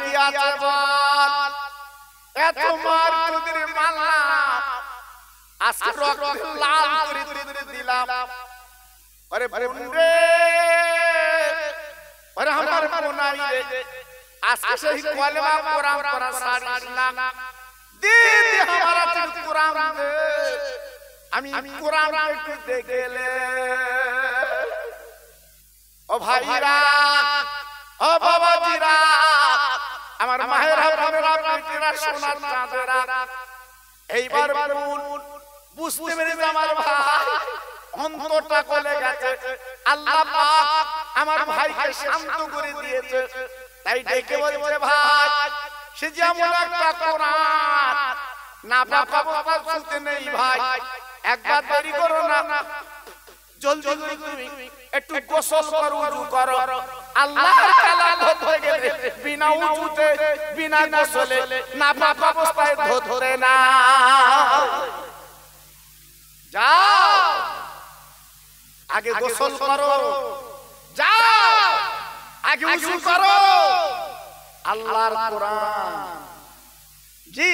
কি আছে বল এত মার তোদের মারলাম আজকে রক্ত লাল করে তোদের দিলাম আরে বন্ধে আরে আমার কোনাই রে আজকে সেই কলমা কোরআন পড়া সারিস না দে দে हमारा কোরআন দে আমি কোরআন পড়তে গেলে ও ভাইরা ও বাবাজিরা আমার মায়েরা বোনেরা বেটিরা সোনার চাঁদেরা এইবার বুঝতে পেরেছে আমার ভাই অন্তরটা গলে গেছে আল্লাহ পাক আমার ভাইকে শান্ত করে দিয়েছে তাই ডেকে বলছে ভাই সে যেমন একটা কোরআন না পাবো শুনতে নেই ভাই একবার দেরি করো না জলদি তুমি একটু গোসল করো উযু করো আল্লাহর কালাম ধরতে গেলে বিনা উযুতে বিনা গোসলে নাপাক অবস্থায় ধরতে না যাও আগে গোসল করো যাও আগে উযু করো আল্লাহর কোরআন জি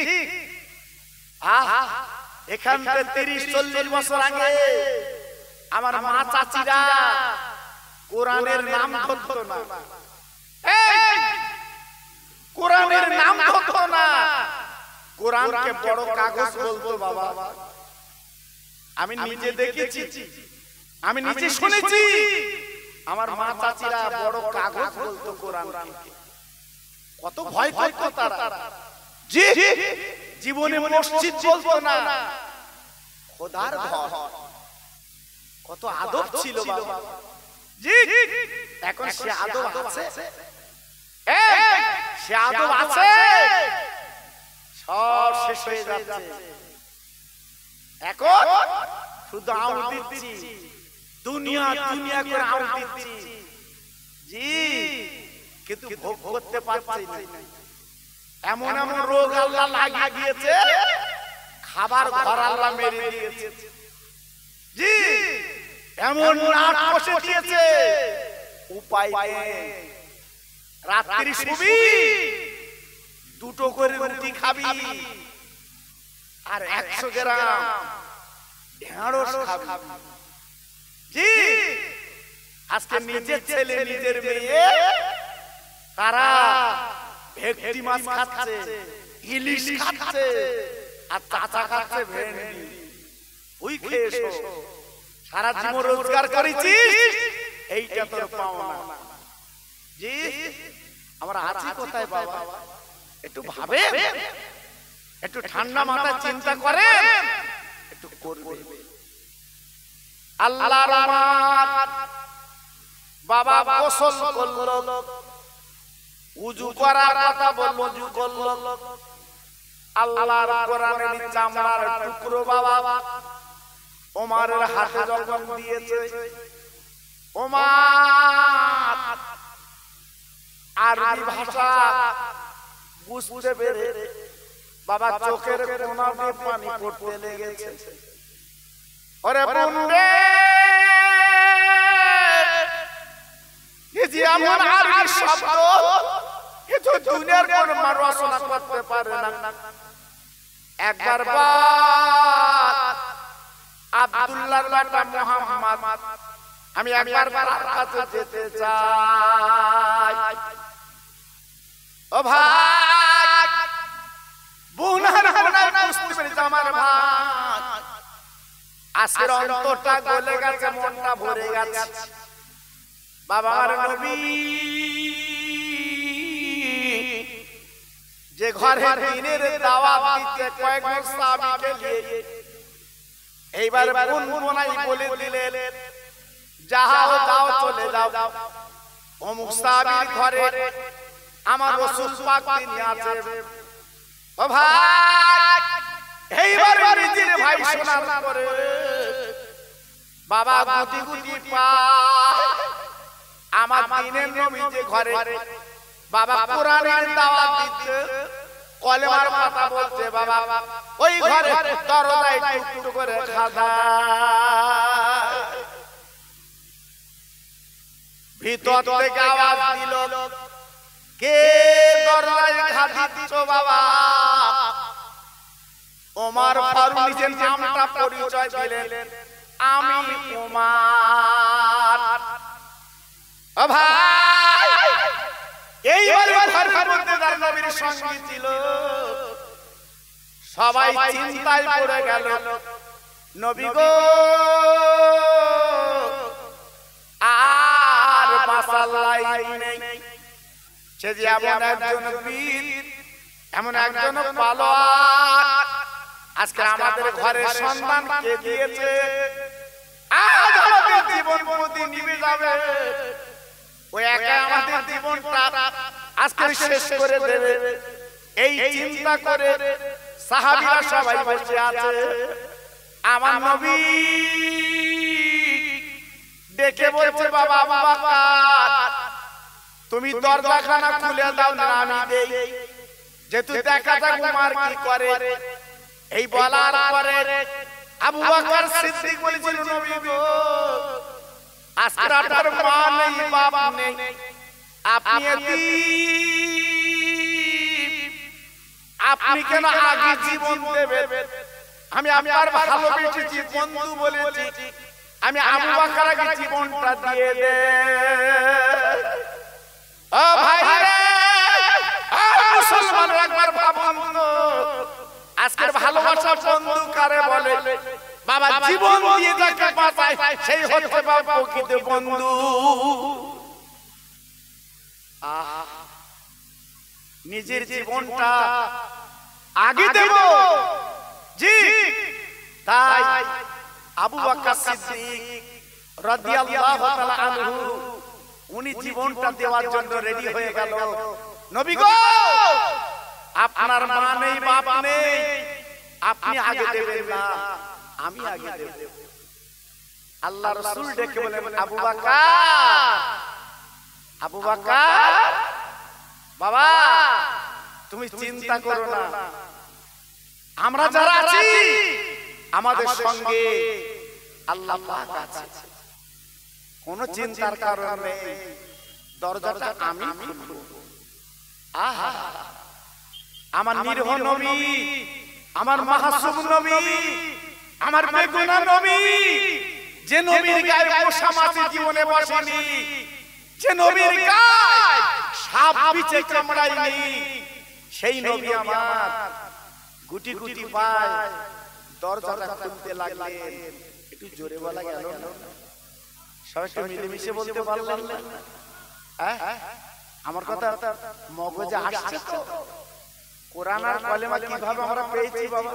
এখান থেকে 30-40 বছর আগে আমার মা চাচিরা কোরআনের নাম ধরতো না কোরআনের নাম ধরতো না কোরআনকে বড় কাগজ বলতো বাবা আমি নিজে দেখেছি আমি নিজে শুনেছি আমার মা চাচিরা বড় কাগজ বলতো কোরআনকে কত ভয় করতো তারা জি জীবনে মসজিদ বলতো না খোদার ঘর কত আদব ছিল বাবা জি এখন সে আদব আছে সে আদব আছে সব শেষ হয়ে যাচ্ছে এখন শুধু আউট দিচ্ছি দুনিয়া দুনিয়া করে আউট দিচ্ছি জি কিন্তু ভোগ করতে পারছি না এমন এমন রোগ আল্লাহ লাগিয়ে দিয়েছে খাবার ঘর আল্লাহ মেরে দিয়েছে জি এমন নাট কষে দিয়েছে উপায় নেই রাত্রি শুবি দুটো করে রুটি খাবি আর 100 গ্রাম ঢেঁড়স খাবি জি আজকে নিজের ছেলে নিজের মেয়ে তারা ভেটকি মাছ খাচ্ছে ইলিশ খাচ্ছে আর চাচা খাচ্ছে ভেন্ডি ওই খেয়েছো সারা জীবন রোজগার করেছিস এইটা তোর পাওনা জি আমরা আছি কোথায় বাবা একটু ভাবে একটু ঠান্ডা মাথায় চিন্তা করেন একটু করবে আল্লাহর রহমত বাবা গোসল করলো উযু করার কথা বলল উযু করলো আল্লাহর কোরআনের চামড়ার টুকরো বাবা ওমরের হাতে যখন দিয়েছে ওমর আরবি ভাষা বুঝতে পেরে বাবা চোখের কোনা দিয়ে পানি পড়তে লেগেছে ওরে বন্ধে এই যে আমার আরবি শব্দ এ তো দুনিয়ার কোন মানুষ রচনা করতে পারে না একবার বল আব্দুল্লাহর বেটা মুহাম্মদ আমি একবার তার কাছে যেতে চাই ও ভাই বুনার বুনার বুঝতে পেরেছে আমার ভাই আজকের অন্তরটা গলে গেছে মনটা ভরে গেছে বাবার নবী যে ঘরে দিনের দাওয়াত দিতে কয়েকজন সাহাবীকে নিয়ে এইবার বুনবুনাই বলে দিলেন যাও যাও চলে যাও অমুক সাহাবীর ঘরে আমার রাসূল পাক তিনি আছে ও ভাই এইবার নিজের ভাই শোনার পরে বাবা গুটি গুটি পায় আমার দিনের নবী যে ঘরে বাবা কোরআনের দাওয়াত দিতে কলেমার কথা বলছে বাবা ওই ঘরে দরজায় টুকটুক করে খাদা ভিতর থেকে আওয়াজ দিল কে দরজায় দিচ্ছ বাবা। ওমর ফারুক নিজের নামটা পরিচয় দিলেন, আমি ওমর। ও ভাই, এইবারে ঘরের মধ্যে তার নবীর সঙ্গী ছিল, সবাই চিন্তায় পড়ে গেল, নবী গো আর বাঁচার লাইন নেই। সে যে এমন একজন বীর, এমন একজন পালোয়ান, আজকে আমাদের ঘরের সন্তানকে দিয়েছে, আজ আমাদের জীবন প্রতি নিভে যাবে, ওই একা আমাদের জীবনটা আজকে শেষ করে দেবে। এই চিন্তা করে সাহাবীরা সবাই বসে আছে। আমার নবী ডেকে বলছে, বাবা আবু বকর, তুমি দরজাখানা খুলে দাও না, আমি দেই, যেহেতু দেখা যাক উমর কি করে। এই বলার পরে আবু বকর সিদ্দিক বলেছিল, নবী গো আজকে আপনার মা নেই, বাপ নেই, আপনি কেন আগে জীবন দেবেন? আমি আপনার ভালোবেসেছি, বন্ধু বলেছি, আমি আবু বকর আগে জীবনটা দিয়ে দে। ও ভাই রে, মুসলমান একবার ভাবুন তো, আজকের ভালোবাসা বন্ধু কারে বলে? বাবা জীবন দিয়ে যাকে বাঁচায় সেই হচ্ছে বাবা প্রকৃত বন্ধু। নিজের জীবনটা আগে দেব, জি, তাই আবু বকর সিদ্দিক রাদিয়াল্লাহু তাআলা আনহু উনি জীবনটা দেওয়ার জন্য রেডি হয়ে গেল। নবী গো আপনার মা নেই, বাপ নেই, আপনি আগে দেবেন না, আমি আগে দেব। আল্লাহ রাসূল ডেকে বলেন, আবু বকর, আবু বকর বাবা তুমি চিন্তা করো না, আমরা যারা আছি আমাদের সঙ্গে আল্লাহ পাক আছে, কোনো চিন্তার কারণ নেই, দরজাটা আমি খুলব। আহা, আমার নিরহ নবী, আমার মাসুম নবী, আমার বেগুনা নবী, যে নবীর গায়ে পোষা মাছি জীবনে বসেনি, যে নবীর গায়ে সাপ বিছে কামড়ায়নি, সেই নবী আমার গুটি গুটি পায় দরজাটা খুলতে লাগলেন। একটু জোরে বলা গেল না? সবাই একটু মিলেমিশে বলতে পারলেন না? আমার কথা মগজে আসছে তো? কোরআন আর কলেমা কিভাবে আমরা পেয়েছি বাবা?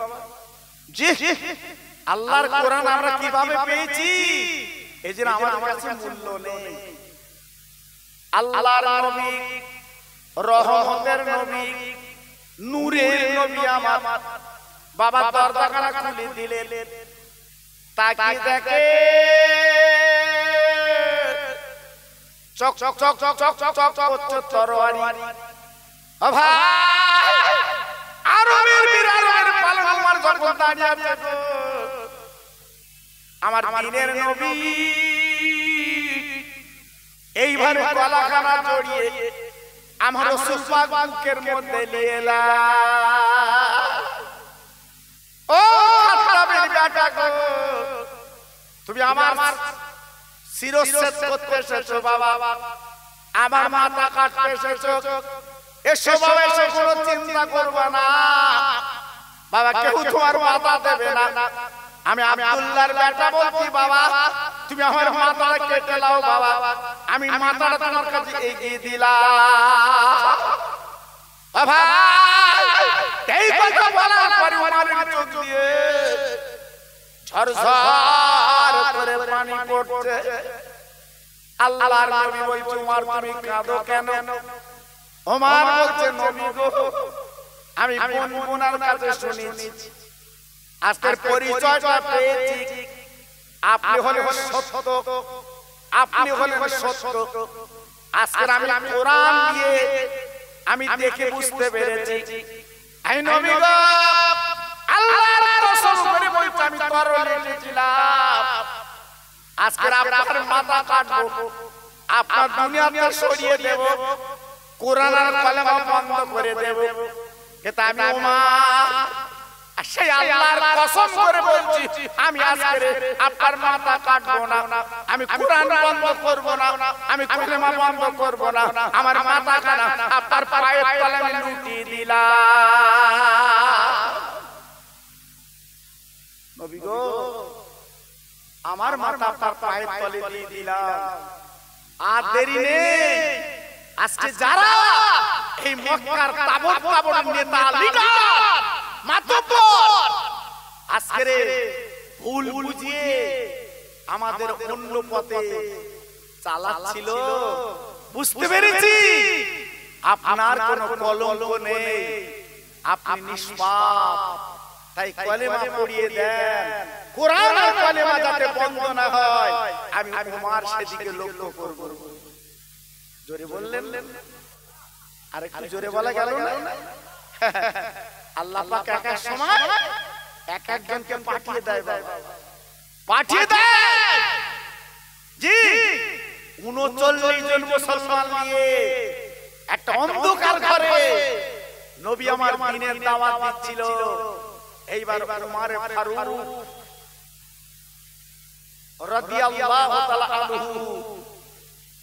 জি, আল্লাহর কোরআন আমরা কিভাবে পেয়েছি, এই জন্য আমাদের কাছে মূল্য নেই। আল্লাহর নবী, রহমতের নবী, নূরের নবী আমার বাবা দরজাখানা খুলে দিলেন। তাকিয়ে দেখে চক চক চক চক চক চক চক চক তরবারি। ও ভাই, আরবের বীর, আরবের পালনমার যখন দাঁড়িয়ে আছে আমার দিনের নবী, এইভাবে গলাখানা জড়িয়ে আমার রাসূল পাক বুকের মধ্যে নিয়ে এলা। ও খাত্তাবের বেটা গো, তুমি আমার শিরচ্ছেদ করতে এসেছো বাবা, আমার মাথা কাটতে এসেছো, এসো বাবা, এসো, কোনো চিন্তা করবে না বাবা, কেউ তোমার মাথা দেবে না। আমি আব্দুল্লাহর বেটা বলছি বাবা, তুমি আমার মাথাটা কেটে নাও বাবা, আমি মাথাটা তোমার কাছে এগিয়ে দিলাম। ভাই, এই কথা বলার পরে ওমরের চোখ দিয়ে ঝরঝর করে পানি পড়ছে। আল্লাহর নবী বলছে, ওমর তুমি কাঁদো কেন? ওমর বলছে, নবী গো আমি বোনার কাছে শুনেছি, আজকের পরিচয়টা পেয়েছি, আপনি হলেন সত্য, আপনি হলেন সত্য। আজকের আমি কোরআন দিয়ে আমি দেখে বুঝতে পেরেছি, এই নবী গো আল্লাহর কসম করে বলছি, আমি তরবারি এনেছিলাম, আজকের আপনার মাথা কাটবো, আপনার দুনিয়াতে সরিয়ে দেব, কোরআন আর কালেমা বন্ধ করে দেব। কিন্তু আমি ওমা সেই আল্লাহর কসম করে বলছি আমি আজকে আপনার মাথা কাটবো না, আমি কোরআন বন্ধ করব না, আমি কালেমা বন্ধ করব না, আমার মাথা কাটা আপনার পায়ের তলে আমি লুটিয়ে দিলাম। নবী গো আমার মাথা আপনার পায়ের তলে দিয়ে দিলাম। আর দেরি নেই, আজকে যারা এই মক্কার তাবড় তাবড় নেতা লিডার মাতব্বর আজকে ভুল বুঝিয়ে আমাদের অন্য পথে চালাচ্ছিল, বুঝতে পেরেছি আপনার কোনো কলঙ্ক নেই, আপনি নিষ্পাপ। তাই কলেমা পড়িয়ে দেন, কোরআন আর কলেমা যাতে বন্ধ না হয় আমি ওমর সেদিকে লক্ষ্য করব। জোরে বললেন, আর একটু জোরে বলা গেল না? আল্লাহ পাক এক এক সময় এক একজনকে পাঠিয়ে দেয়, পাঠিয়ে দেয়। জি ৩৯ জন মুসলমান নিয়ে একটা অন্ধকার ঘরে নবী আমার দ্বীনের দাওয়াত দিচ্ছিল। এইবার ওমর ফারুক রাদিয়াল্লাহু তাআলা আনহু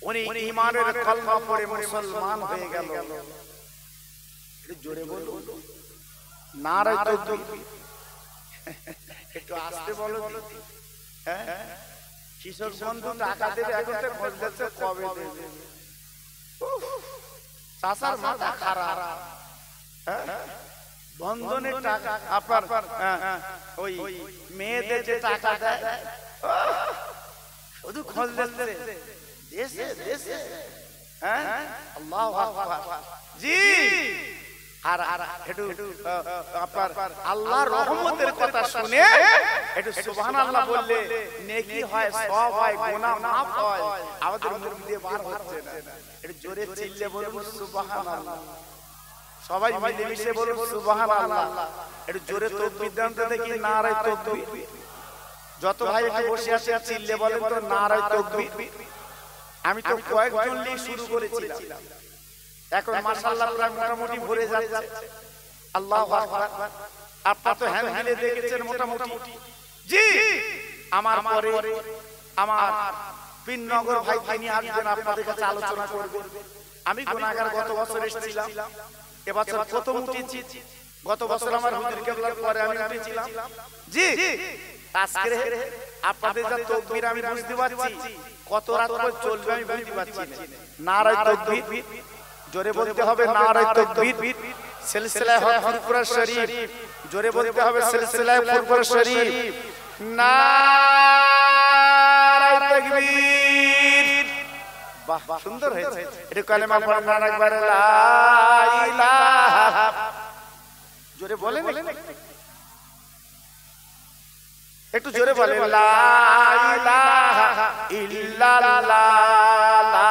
উনি ঈমানের কলমা পড়ে মুসলমান হয়ে গেল। জোরে বলুন নারে তাকবীর। একটু আস্তে বলো। হ্যাঁ কিশোর বন্ধু টাকা দেবে, এখন তো খোঁজ দিচ্ছে কবে দেবে। চাচার মাথা খারাপ। বন্ধনের টাকা আপনার ওই মেয়েদের যে টাকা দেয় শুধু খোঁজ দিচ্ছে দেশে দেশে। হ্যাঁ আল্লাহু আকবার। জি আর একটু আপনার আল্লাহর রহমতের কথা শুনে একটু সুবহানাল্লাহ বললে নেকি হয়, সওয়াব হয়, গুনাহ মাফ হয়। আমাদের মুখ দিয়ে বার হচ্ছে না, একটু জোরে চিল্লে বলুন সুবহানাল্লাহ। সবাই মিলে মিশে বলুন সুবহানাল্লাহ। একটু জোরে তাকবীর দেন তো দেখি, নারে তাকবীর। যত ভাই একটু বসে আছেন চিল্লে বলেন তো নারে তাকবীর। আমি তো কয়েকজন নিয়ে শুরু করেছিলাম, এখন মাশাআল্লাহ প্রায় মোটামুটি ভরে যাচ্ছে। আল্লাহু আকবার। আপনারা তো হ্যান্ড মিলে দেখেছেন মোটামুটি। জি আমার পরে আমার পিননগর ভাই তিনি আসবেন, আপনাদের কাছে আলোচনা করবেন। আমি গুনাহগার, গত বছর এসেছিলাম, এবছর প্রথম উঠেছি। গত বছর আমার হুজুর কেবলার পরে আমি উঠেছিলাম। জি আজকে আপনাদের যা তাকবীর আমি বুঝতে পারছি, কত রাত পর চলবে আমি বুঝতে পারছি না। নারে তাকবীর জোরে বলতে হবে, নারে তাকবীর। সিলসিলায়ে হক ফুরফুরা শরীফ জোরে বলতে হবে, সিলসিলায়ে ফুরফুরা শরীফ। নারে তাকবীর। বাহ সুন্দর হয়েছে। এটা কালেমা পড়েন না একবার, লা ইলাহা। জোরে বলেন, একটু জোরে বলেন, লা ইলাহা ইল্লাল্লাহ, লা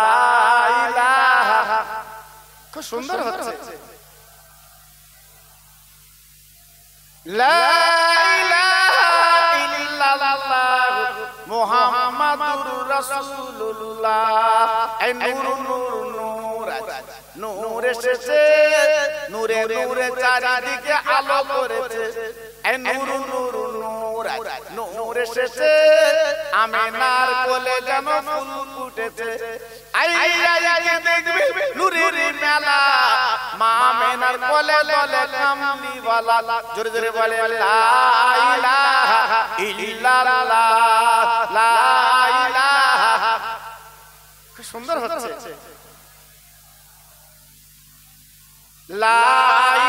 ইলাহা। খুব সুন্দর হচ্ছে। লা ইলাহা ইল্লাল্লাহ মুহাম্মাদুর রাসূলুল্লাহ। এই নূর নূর নূর নূর এসেছে, নূরে নূরে চারিদিকে আলো করেছে। এই নূর নূর নূর নূর এসেছে, আমিনার কোলে যেন ফুল ফুটেছে। আইয়াকে দেখবি নূরের মেলা, মা আমিনার কোলে কোলে কামলিওয়ালা। জোরে জোরে বলে, লা ইলাহা ইল্লাল্লাহ, লা ইলাহা। খুব সুন্দর হচ্ছে। লা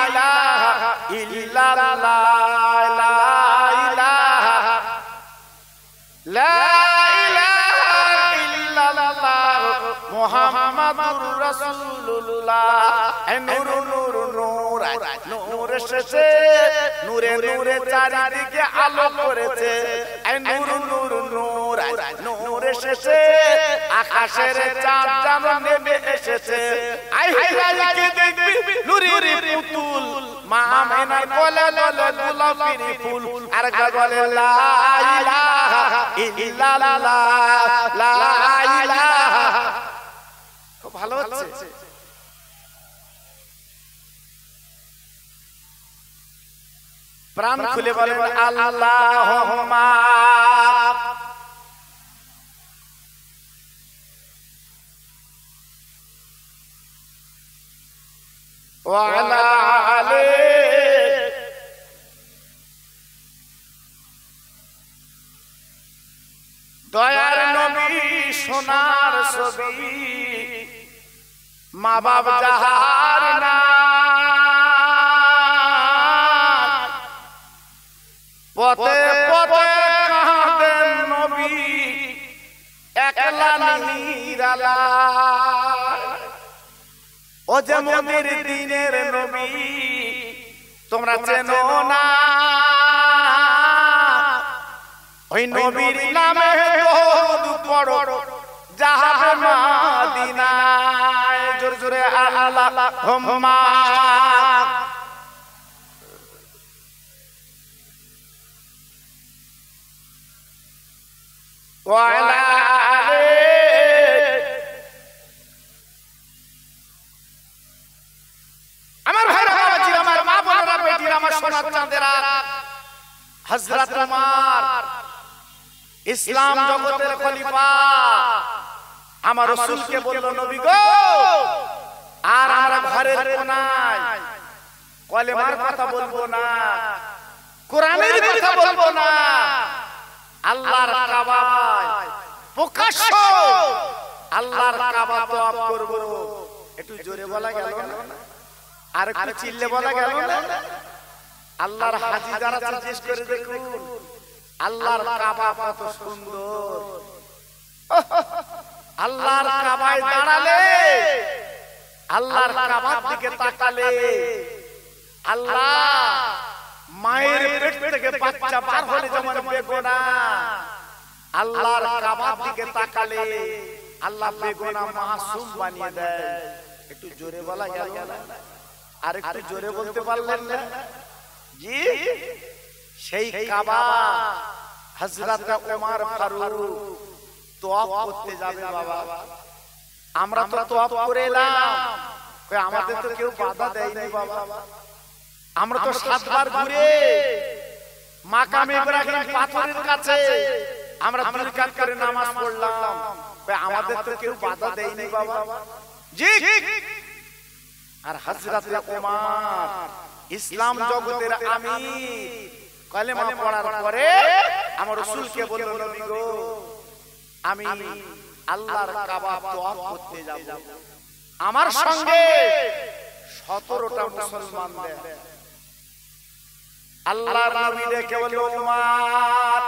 ইলাহা ইল্লাল্লাহ, লা ইলাহা, লা ইলাহা ইল্লাল্লাহ মুহাম্মাদুর রাসূলুল্লাহ। এই নূর নূর নূর নূর এসেছে, নূরে নূরে চারিদিকে আলো করেছে। এই নূর নূর নূর নূর এসেছে, আকাশের চাঁদ যেন নেমে এসেছে। আই হাইকে দেখবি নূরের পুতুল, মা আমিনার কোলে কোলে গোলাপের ফুল। আর বলে, লা ইলাহা ইল্লাল্লাহ, লা ইলাহা। খুব ভালো হচ্ছে। প্রাণ খুলে বলেন আল্লাহুম্মা ওয়া আলা আলি দয়ার নবী সোনার ছবি মা বাপ যাহার না পথে পথে কাঁদেন নবী একলা নিরালা ও যে মোদের দিনের নবী তোমরা চেনো না ওই নবীর নামে দরুদ পড়ো যাবে মদিনায় জোরে জোরে আল্লাহুম্মা ওয়া আলা আলি আমার ভাইরা বাবাজি আমার মা বোনেরা বেটিরা আমার সোনার চাঁদেরা হযরত ওমর ইসলাম জগতের খলিফা আমার রাসূলকে বলল নবী গো আর আমরা ঘরের কোনায় কলেমার কথা বলবো না কোরআনের কথা বলবো না আল্লাহর কাবায় প্রকাশ্য আল্লাহর কাবা তওয়াফ করব একটু জোরে বলা গেল না আর একটু চিল্লে বলা গেল না আল্লাহর হাজী যারা জিজ্ঞেস করে দেখুন আল্লাহর কাবা কত সুন্দর আল্লাহর কাবায় দাঁড়ালে আল্লাহর কাবার দিকে তাকালে আল্লাহ মায়ের পেট থেকে বাচ্চা বার হলে যেমন বেগুনা আল্লাহর কাবার দিকে তাকালে আল্লাহ বেগুনা মাসুম বানিয়ে দেয় একটু জোরে বলা গেল না আর একটু জোরে বলতে পারলেন না জি সেই কাবা হযরত ওমর ফারুক তওয়াফ করতে যাবে বাবা আমরা তো তওয়াফ করে এলাম কই আমাদের তো কেউ বাধা দেয়নি বাবা আমরা তো 7 বার ঘুরে মাকাম ইব্রাহিম পাথরের কাছে আমরা 2 রাকাত করে নামাজ পড়লাম কই আমাদের তো কেউ বাধা দেয়নি বাবা জি আর হযরত ওমর ইসলাম জগতের আমির কালেমা পড়ার পরে আমার রাসূলকে বলল নবী গো আমি আল্লাহর কাবা তওয়াফ করতে যাব আমার সঙ্গে 17টা মুসলমান দেন আল্লাহর নবী ডেকে বলল ওমর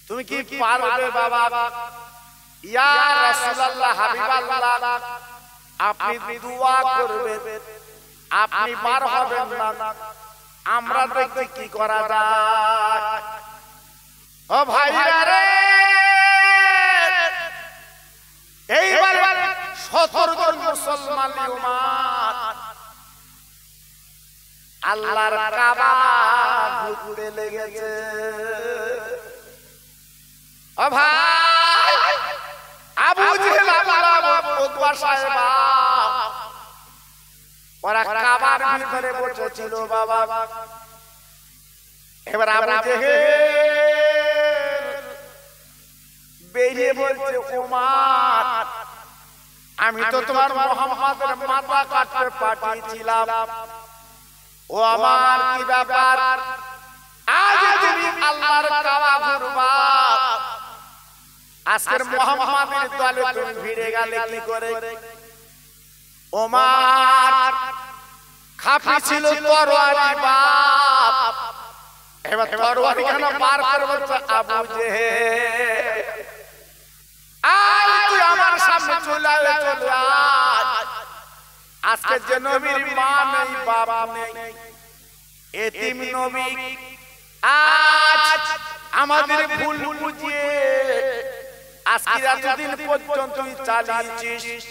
তুমি কি পারবে বাবা ইয়া রাসূলুল্লাহ হাবিবাল্লাহ আপনি দোয়া করবেন আপনি পার হবেন না আমরা দেখি কি করা যায় ও ভাইরা রে এইবার 17 জন মুসলমান উম্মত আল্লাহর কাবা ঘুরতে লেগেছে ও ভাই আবু জেহেল উতবা সাহেব ওরা কাবার ভিতরে বসেছিল বাবা এবার আবু জেহেল বেরিয়ে বলছে ওমর আমি তো তোমার মুহাম্মাদের মাথা কাটতে পাঠিয়েছিলাম ও আমার কি ব্যাপার আজ তুমি আল্লাহর কাবা ঘুরবা আজকের মুহাম্মাদের দলে তুমি ভিড়ে গেলে কি করে ওমর খাফি ছিল তরবারি বাপ এবার তরবারি কেন পার করে বলছে আবু জেহেল আজ তুই আমার সামনে চলে আয় আজকে যে নবীর মা নেই বাবা নেই এতিম নবী আজ আমাদের ভুল বুঝিয়ে আজকে এতদিন পর্যন্ত তুই চালিয়েছিস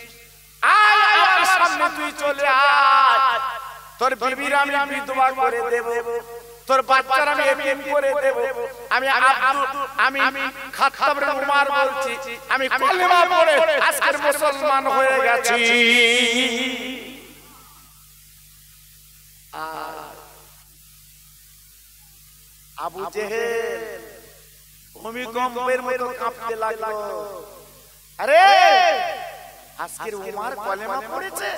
আয় আমার সামনে তুই চলে আয় তোর বিবির আমি বিধবা করে দেব তোর বাচ্চার আমি এতিম করে দেব আমি খাত্তাব উমর বলছি আমি কালেমা পড়ে আজকের মুসলমান হয়ে গেছি আবু জেহেল ভূমিকম্পের মতো কাঁপতে লাগলো। আরে আজকের উমার কলেমা পড়েছে,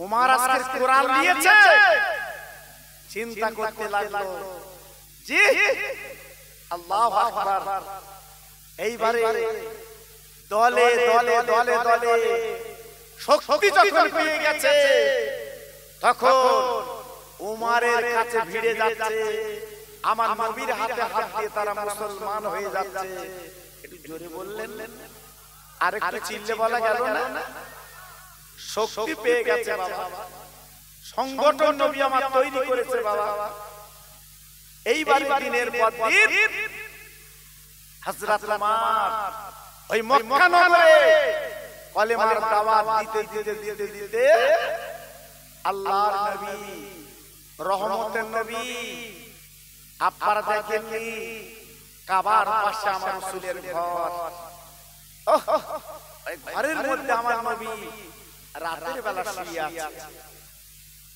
উমার আজকের কোরআন নিয়েছে। চিন্তা করতে লাগলো, জি আল্লাহু আকবার। এইবারে দলে দলে দলে দলে শক্তি যখন পেয়ে গেছে, তখন উমারের কাছে ভিড়ে যাচ্ছে। আমার নবীর হাতে হাত দিয়ে তারা মুসলমান হয়ে যাচ্ছে। একটু জোরে বললেন, আর একটু চিল্লে বলা গেল না? শক্তি পেয়ে গেছে বাবা, সংগঠন নবী আমার তৈরি করেছে বাবা। এইবার দিনের পর দিন হযরত ওমর ওই মক্কা নগরে কলেমার দাওয়াত দিতে দিতে দিতে দিতে আল্লাহর নবী, রহমতের নবী, আপনারা দেখেননি কাবার পাশে আমার রাসূলের ঘর, ঘরের মধ্যে আমার নবী রাতের বেলা শুয়ে আছে।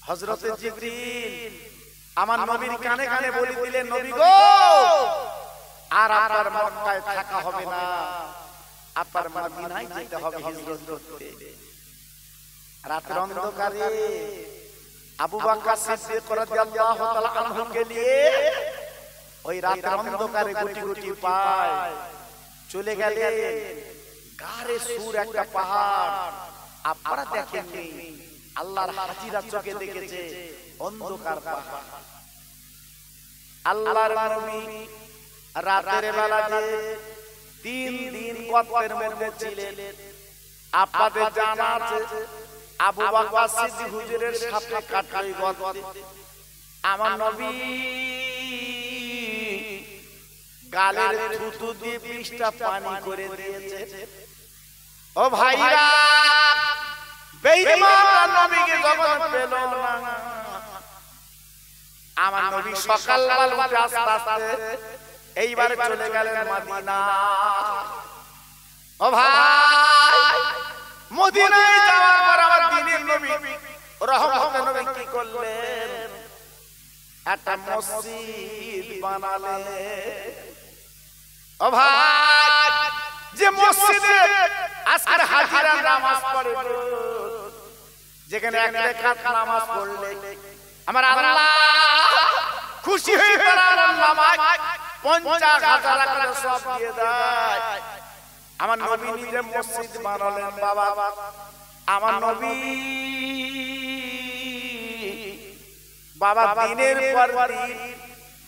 হযরত জিবরিল আমার নবীর কানে কানে বলে দিলেন, নবী গো, আর আপনার মক্কায় থাকা হবে না, আপনার মদিনায় যেতে হবে হিজরত করতে। রাতের অন্ধকারে আবু বকর সিদ্দিক রাদিয়াল্লাহু তাআলা আনহুকে নিয়ে ওই রাতের অন্ধকারে গুটি গুটি পায় চলে গেলেন গারে সুর একটা পাহাড়। আপনারা দেখেননি, আল্লাহর হাজিরা চোখে দেখেছে অন্ধকার পাহাড়। আল্লাহর নবী রাতের বেলা যে 3 দিন কবরের মধ্যে ছিলেন, আপনাদের জানা আছে আবু বকর সিদ্দিক হুজুরের সাথে কাটাই গত আমার নবী গালের থুতু দিয়ে 20টা পানি করে দিয়েছে। ও ভাইরা, বেঈমান নবীকে যখন পেল না, আমার নবী সকালবেলা উঠে আস্তে আস্তে এইবার চলে গেলেন মদিনা। ও ভাই, মদিনায় যাওয়ার পর আমার দ্বীনের নবী, রহমতের নবী কি করলেন? একটা মসজিদ বানালেন। ও ভাই, যে মসজিদে আজকের হাজিরা নামাজ পড়ে, যেখানে এক রাকাত নামাজ পড়লে আমার আল্লাহ খুশি হয়ে তার নামাজ 50,000 টাকা সওয়াব দিয়ে দেয়। আমার নবী নিজে মসজিদ বানালেন বাবা। আমার নবী বাবা দিনের পর দিন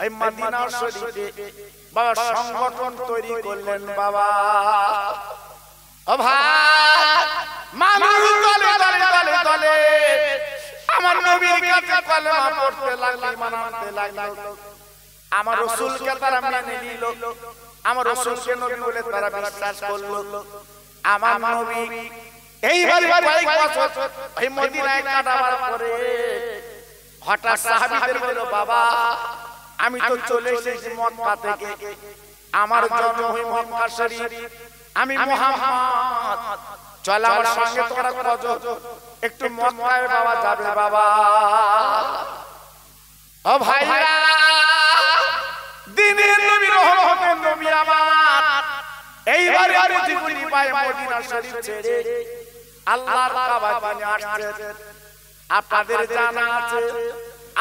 এই মদিনা শরীফে বাবা সংগঠন তৈরি করলেন বাবা। ও ভাই, মানুষ দলে দলে দলে দলে আমার নবীর কাছে কলেমা পড়তে লাগলো, মানতে লাগলো। আমার রাসূলকে তারা মেনে নিল, আমার রাসূলকে নবী বলে তারা বিশ্বাস করলো। আমার নবী এইভাবে কয়েক বছর এই মদিনায় কাটাবার পরে হঠাৎ সাহাবীদের বলল, বাবা আমি তো চলে এসেছি মক্কা থেকে, আমার জন্ম হয় মক্কা শরীফ, আমি মুহাম্মদ, চল আমার সঙ্গে তোমরা কত একটু মক্কায় বাবা যাবে বাবা। ও ভাইরা, দিনের নবী, রহমতের নবী আমার এইবারে জীবনী পায় মদিনা শরীফ ছেড়ে আল্লাহর কাবা বানিয়ে আসছে। আপনাদের জানা আছে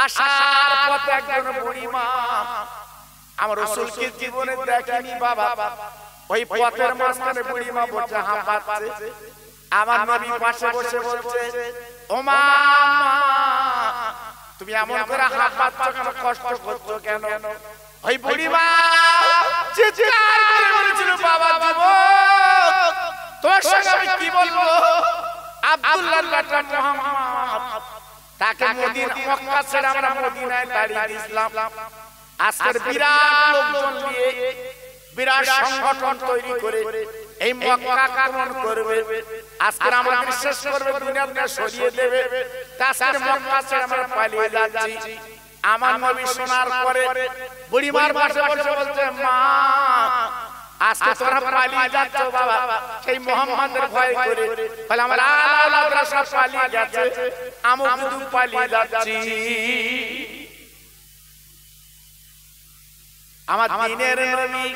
আসার পথে একজন বুড়িমা আমার রাসূলকে জীবনে দেখেনি বাবা, ওই পথের মাঝখানে বুড়িমা বসে হাঁপাচ্ছে। আমার নবী পাশে বসে বলছে, ও মা, তুমি এমন করে হাঁপাচ্ছ কেন, কষ্ট করছো কেন? ওই বুড়িমা চিৎকার করে বলেছিল, বাবা যুবক, তোমার সঙ্গে আমি কি বলবো? আব্দুল্লাহর বেটা মুহাম্মদ, তাকে মদিনা মক্কা ছেড়ে আমরা মদিনায় দাঁড়িয়ে দিয়েছিলাম। আজকের বিরাট লোকজন নিয়ে বিরাট সংগঠন তৈরি করে এই মক্কা আক্রমণ করবে, আজকে আমাদের শেষ করবে, দুনিয়াতে সরিয়ে দেবে। আজকের মক্কা ছেড়ে আমরা পালিয়ে যাচ্ছি। আমার নবী শোনার পরে বুড়িমার পাশে বসে বলছে, মা আজকে তোমরা পালিয়ে যাচ্ছ বাবা সেই মুহাম্মাদের ভয় করে, বলে আমার আলাদা সব পালিয়ে গেছে, আমি শুধু পালিয়ে যাচ্ছি। আমার দিনের নবী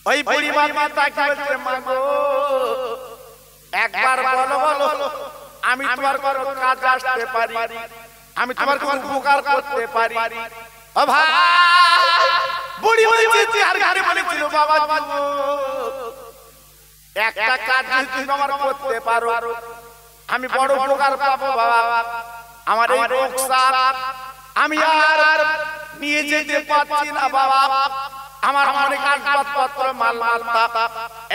ওই বুড়ি মা তাকে বলছে মা গো একবার বলো বলো আমি তোমার কোনো কাজে আসতে পারি, আমি তোমার কোনো উপকার করতে পারি। ও ভাই বুড়ি বলছে আর ঘরে বলেছিল বাবা একটা কাজ যদি তুমি আমার করতে পারো আমি বড় উপকার পাবো বাবা। আমার এই বক্সার আমি আর নিয়ে যেতে পারছি না বাবা, আমার অনেক আসবাবপত্র মাল মালতা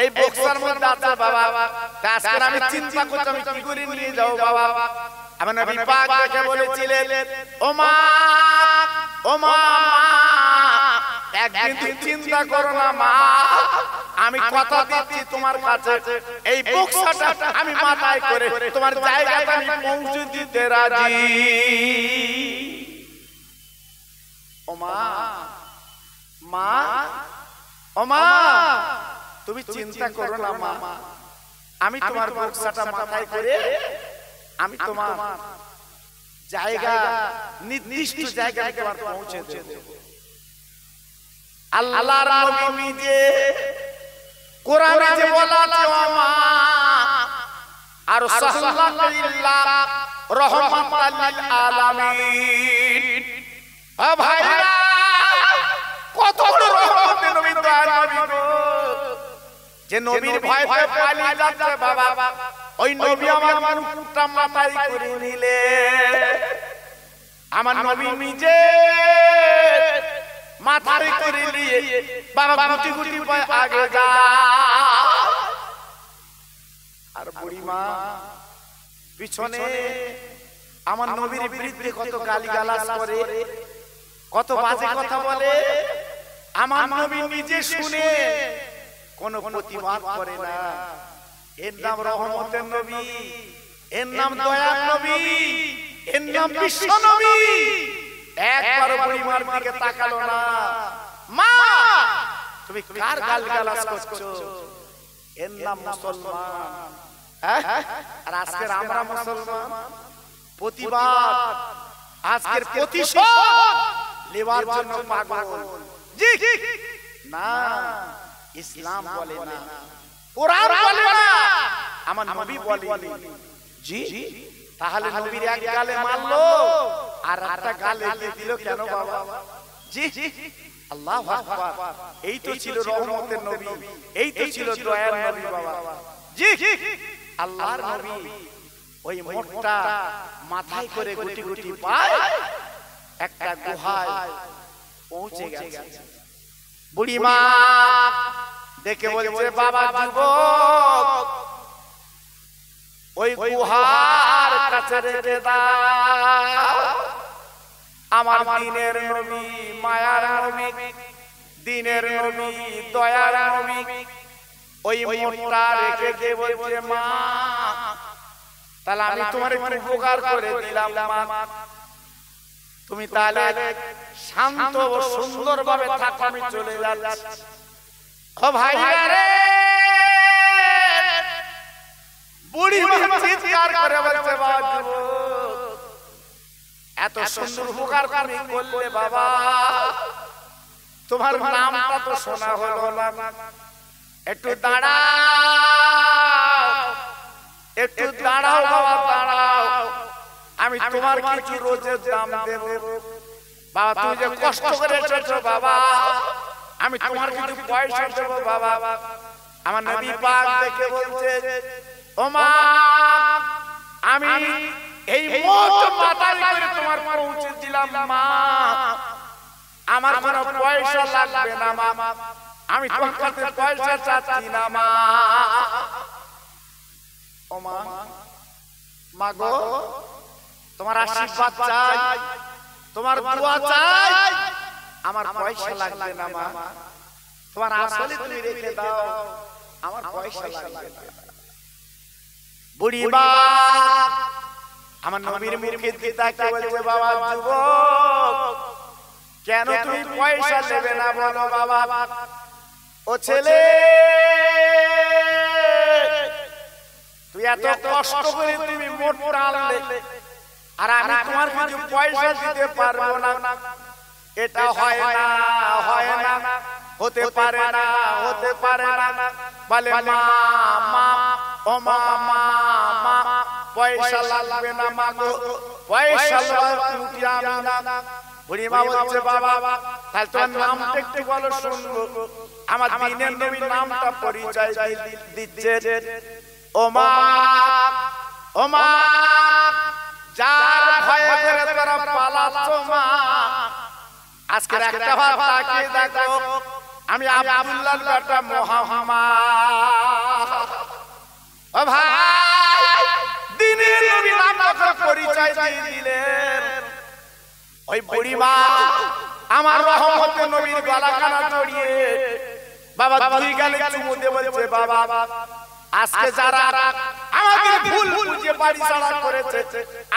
এই বক্সার মধ্যে আছে বাবা। আজকে আমি চিন্তা করছি আমি কি করে নিয়ে যাও বাবা। আমার নবী পাক দেখে বলেছিলেন ও মা ও মা একদিন তুমি চিন্তা করো না মা, আমি কথা দিচ্ছি তোমার কাছে এই বক্সটা আমি মাথায় করে তোমার জায়গাতে আমি পৌঁছে দিতে রাজি। ও মা মা ও মা তুমি চিন্তা করো না মা, আমি তোমার বক্সটা মাথায় করে আমি তোমার জায়গা নির্দিষ্ট জায়গায় তোমার পৌঁছে দেব। আল্লাহর নবী নিজে কোরআনে যে বলা আছে ও মা আর সাল্লাল্লাহু রাহমাতাল লিল আলামিন। ও ভাইরা কত বড় রহমতের নবী দয়ার নবী গো, যে নবীর ভয়তে পালিয়ে যাচ্ছে বাবা ওই নবী আমার মুকুটটা মাথায় করে নিলে। আমার নবী নিজে মাথায় করে নিয়ে বাবা গুটি গুটি পায় আগে যা। আর বুড়ি মা পিছনে আমার নবীর বিরুদ্ধে কত গালিগালাজ করে, কত বাজে কথা বলে। আমার নবী নিজে শুনে কোন প্রতিবাদ করে না। এর নাম রহমতের নবী, এর নাম দয়ার নবী, এর নাম বিশ্ব নবী। একবার বুড়ি মার দিকে তাকালো না। মা তুমি কার গালিগালাজ করছো? এর নাম মুসলমান। আর আজকের আমরা মুসলমান প্রতিবাদ আজকের প্রতিশোধ নেবার জন্য পাগল। জি না, ইসলাম বলে না, কোরআন বলে না, আমার নবী বলেনি। জি তাহলে নবীর এক গালে মারলো আর একটা গালে দিয়ে দিল কেন বাবা? জি আল্লাহু আকবার। এই তো ছিল রহমতের নবী, এই তো ছিল দয়ার নবী বাবা। জি আল্লাহর নবী ওই মোটটা মাথায় করে গুটি গুটি পায় একটা গুহায় পৌঁছে গেছে। বুড়ি মা দেখে বলছে বাবা যুবক ওই গুহার কাছে রেখে দাও আমার দিনের নবী, মায়ার নবী, দিনের নবী, দয়ার নবী। ওই মোটটা রেখে দিয়ে বলছে মা তাহলে আমি তোমার একটু উপকার করে দিলাম মা, তুমি তাহলে শান্ত ও সুন্দর ভাবে থাকো, আমি চলে যাচ্ছি। ও ভাইরা রে বুড়ি মা চিৎকার করে বলছে বাবা এত সুন্দর উপকার তুমি করলে বাবা, তোমার নামটা তো শোনা হলো না, একটু দাঁড়াও, একটু দাঁড়াও বাবা দাঁড়াও, আমি তোমার কিছু রোজের দাম দেব বাবা। তুমি যে কষ্ট করে এসেছো বাবা, আমি তোমার কিছু পয়সা দেব বাবা। আমার নবী পাক দেখে বলছে ও মা আমি এই মোট মাথায় করে তোমার পৌঁছে দিলাম মা, আমার কোনো পয়সা লাগবে না মা, আমি তোমার কাছে পয়সা চাচ্ছি না মা। ও মা মা গো তোমার আশীর্বাদ চাই, তোমার দোয়া চাই, আমার পয়সা লাগবে না মা, তোমার আসলে তুমি রেখে দাও, আমার পয়সা লাগবে না। বুড়ি মা আমার নবীর মুখে দিতাকে বলছে বাবা যুবক কেন তুমি পয়সা নেবে না বলো বাবা? ও ছেলে তুই এত কষ্ট করে তুমি মোট আনলে আর আমি তোমার কিছু পয়সা দিতে পারবো না, এটা হয় না হতে পারে না বলে মা ও মা পয়সা লাগবে না মা গো, পয়সা লাগবে না। বুড়ি মা বলছে বাবা তাহলে তোমার নামটা একটু বলো শুনবো। আমার দিনের নবীর নামটা পরিচয় দিচ্ছে। ও মা যার ভয়ে করে তোরা পালাচ্ছ মা, আজকের একটা ভাব তাকিয়ে দেখো, আমি আব্দুল্লাহর বেটা মুহাম্মদ। ও ভাই দিনের নবীর নামটা পরিচয় দিয়ে দিলেন। ওই বুড়ি মা আমার রহমতের নবীর গলাখানা জড়িয়ে বাবা দুই গালে চুমু দিয়ে বলছে বাবা আজকে যারা আমাদের ভুল বুঝে বাড়ি ছাড়া করেছে,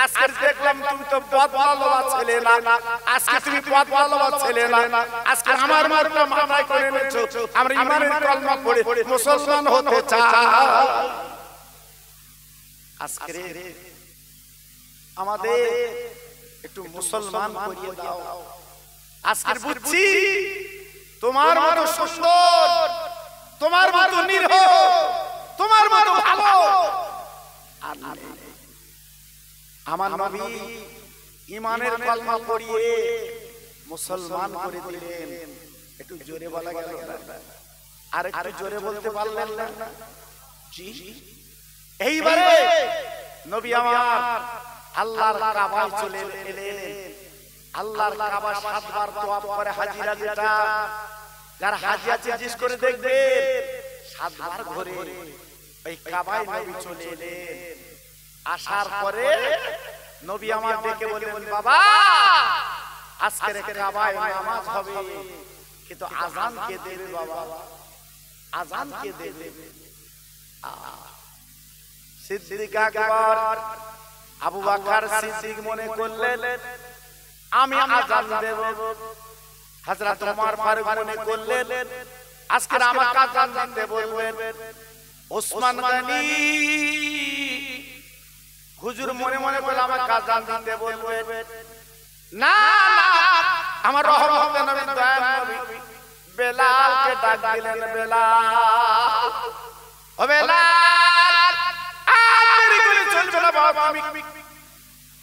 আজকে দেখলাম তুমি তো বদমালবা ছেলে না, আজকে তুমি বদমালবা ছেলে না, আজকে আমার মারটা মাথায় করে নিয়েছো, আমরা ইমানের কলমা পড়ে মুসলমান হতে চাই। আজকে আমাদের একটু মুসলমান করিয়ে দাও। আজকে বুঝছি তোমার মতো সুন্দর, তোমার মতো নির্ভয়, তোমার মতো ভালো আমার নবী ঈমানের কলমা পড়িয়ে মুসলমান করে দিলেন। একটু জোরে বলা গেল না? আর একটু জোরে বলতে পারলেন না? জি এইবারে নবী আমার আল্লাহর কাবায় চলে এলেন। আল্লাহর কাবা 7 বার তওয়াফ করে হাজিরা যেটা, যারা হাজি আছে জিজ্ঞেস করে দেখবে 7 বার ঘুরে ওই কাবায় নবী চলে এলেন। আসার পরে নবী আমার ডেকে বললেন বাবা আজকের কাবায় নামাজ হবে, কিন্তু আযান কে দেবে বাবা? আযান কে দেবে? সিদ্দিক আকবর আবু বকর সিদ্দিক মনে করলেন আমি আযান দেব। হযরত ওমর ফারুক মনে করলেন আজকে আমাকে আযান দিতে বলবেন। ওসমান গনি হুজুর মনে মনে বলে আমাকে আযান দিতে বলবেন। না আমার রহমতের নবী দয়ার নবী বেলালকে ডাক দিলেন। বেলাল ও বেলাল আরে করে চলবে না বাবা, তুমি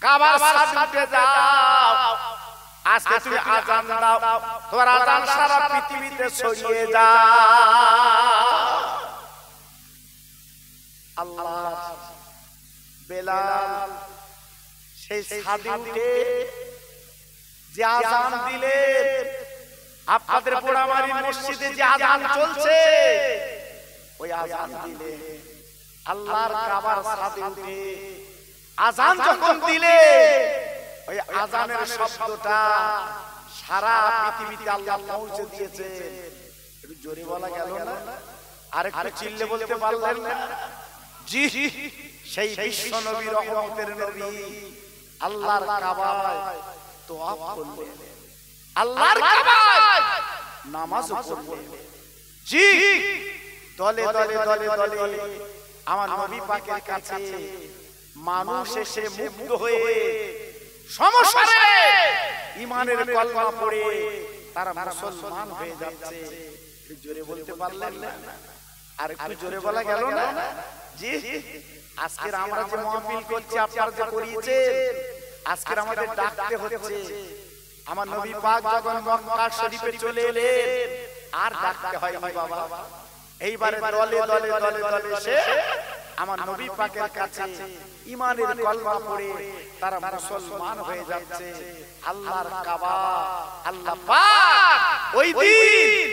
কাবার সামনে যাও, আজকে তুমি আযান দাও, তোমার আযান সারা পৃথিবীতে ছড়িয়ে যাও। আল্লাহ বেলাল সেই ছাদে উঠে যে আযান দিলেন, আপনাদের পোড়ামারি মসজিদে যে আযান চলছে ওই আযান দিলেন। আল্লাহর কাবার ছাদে উঠে আযান যখন দিলে ওই আযানের শব্দটা সারা পৃথিবীতে আল্লাহ পৌঁছে দিয়েছে। একটু জোরে বলা গেল না? আর একটু চিল্লে বলতে পারলেন না? জি সেই বিশ্ব নবী রহমতের নবী আল্লাহর কাবায় তওয়াফ করলেন, আল্লাহর কাবায় নামাজ পড়লেন। জি দলে দলে দলে দলে আমার নবী পাকের কাছে মানুষ এসে মুগ্ধ হয়ে সমস্যারে ঈমানের কলমা পড়ে তারা মুসলমান হয়ে যাচ্ছে। জোরে বলতে পারলেন না? আর একটু জোরে বলা গেল না? জি আজকে আমরা যে মাহফিল করছি আপনারা যে করিয়েছেন, আজকে আমাদের ডাকতে হচ্ছে। আমার নবী পাক যখন মক্কা শরীফে চলে এলেন আর ডাকতে হয়নি বাবা। এইবারে দলে দলে দলে দলে এসে আমার নবী পাকের কাছে ঈমানের কলমা পড়ে তারা মুসলমান হয়ে যাচ্ছে। আল্লাহর কাবা আল্লাহ পাক ওই দিন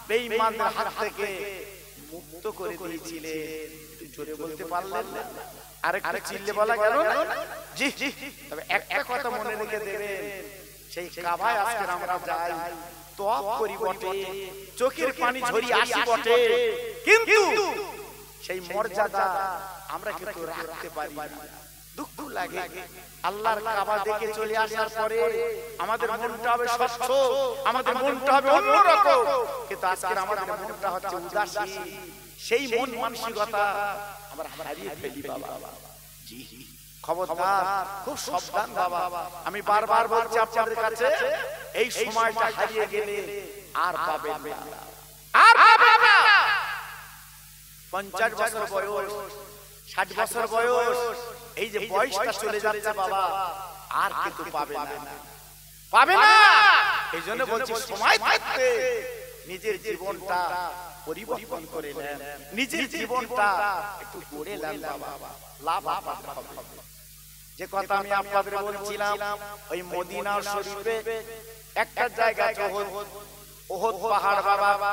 বেঈমানদের হাত থেকে মুক্ত করে দিয়েছিলেন। জোরে বলতে পারলেন না? আরেকটু চিল্লে বলা গেল না? জি তবে একটা কথা মনে রেখে দেবেন, সেই কাবায় আজকে আমরা যাই, তওয়াফ করি বটে, চোখের পানি ঝরিয়ে আসি বটে, কিন্তু সেই মর্যাদা আমরা কিন্তু রাখতে পারি না। দুঃখ লাগে। আল্লাহর কাবা দেখে চলে আসার পরে আমাদের মনটা হবে স্বচ্ছ, আমাদের মনটা হবে অন্যরকম, কিন্তু আজকে আমাদের মনটা হচ্ছে উদাসী। সেই মন মানসিকতা আমরা হারিয়ে ফেলি বাবা। জি খবরদার, খুব সাবধান বাবা। আমি বারবার বলছি আপনাদের কাছে, এই সময়টা হারিয়ে গেলে আর পাবেন না, আর পাবেন না। 50 বছর বয়স, 60 বছর বয়স, এই যে বয়সটা চলে যাচ্ছে বাবা, আর কিন্তু পাবে না, পাবে না। এই জন্য বলছি সময় থাকতে নিজের জীবনটা পরিবর্তন করে নেন, নিজের জীবনটা একটু গড়ে নেন বাবা, লাভ হবে। যে কথা আমি আপনাদের বলছিলাম, ওই মদিনা শরীফে একটা জায়গা ওহদ পাহাড় বাবা,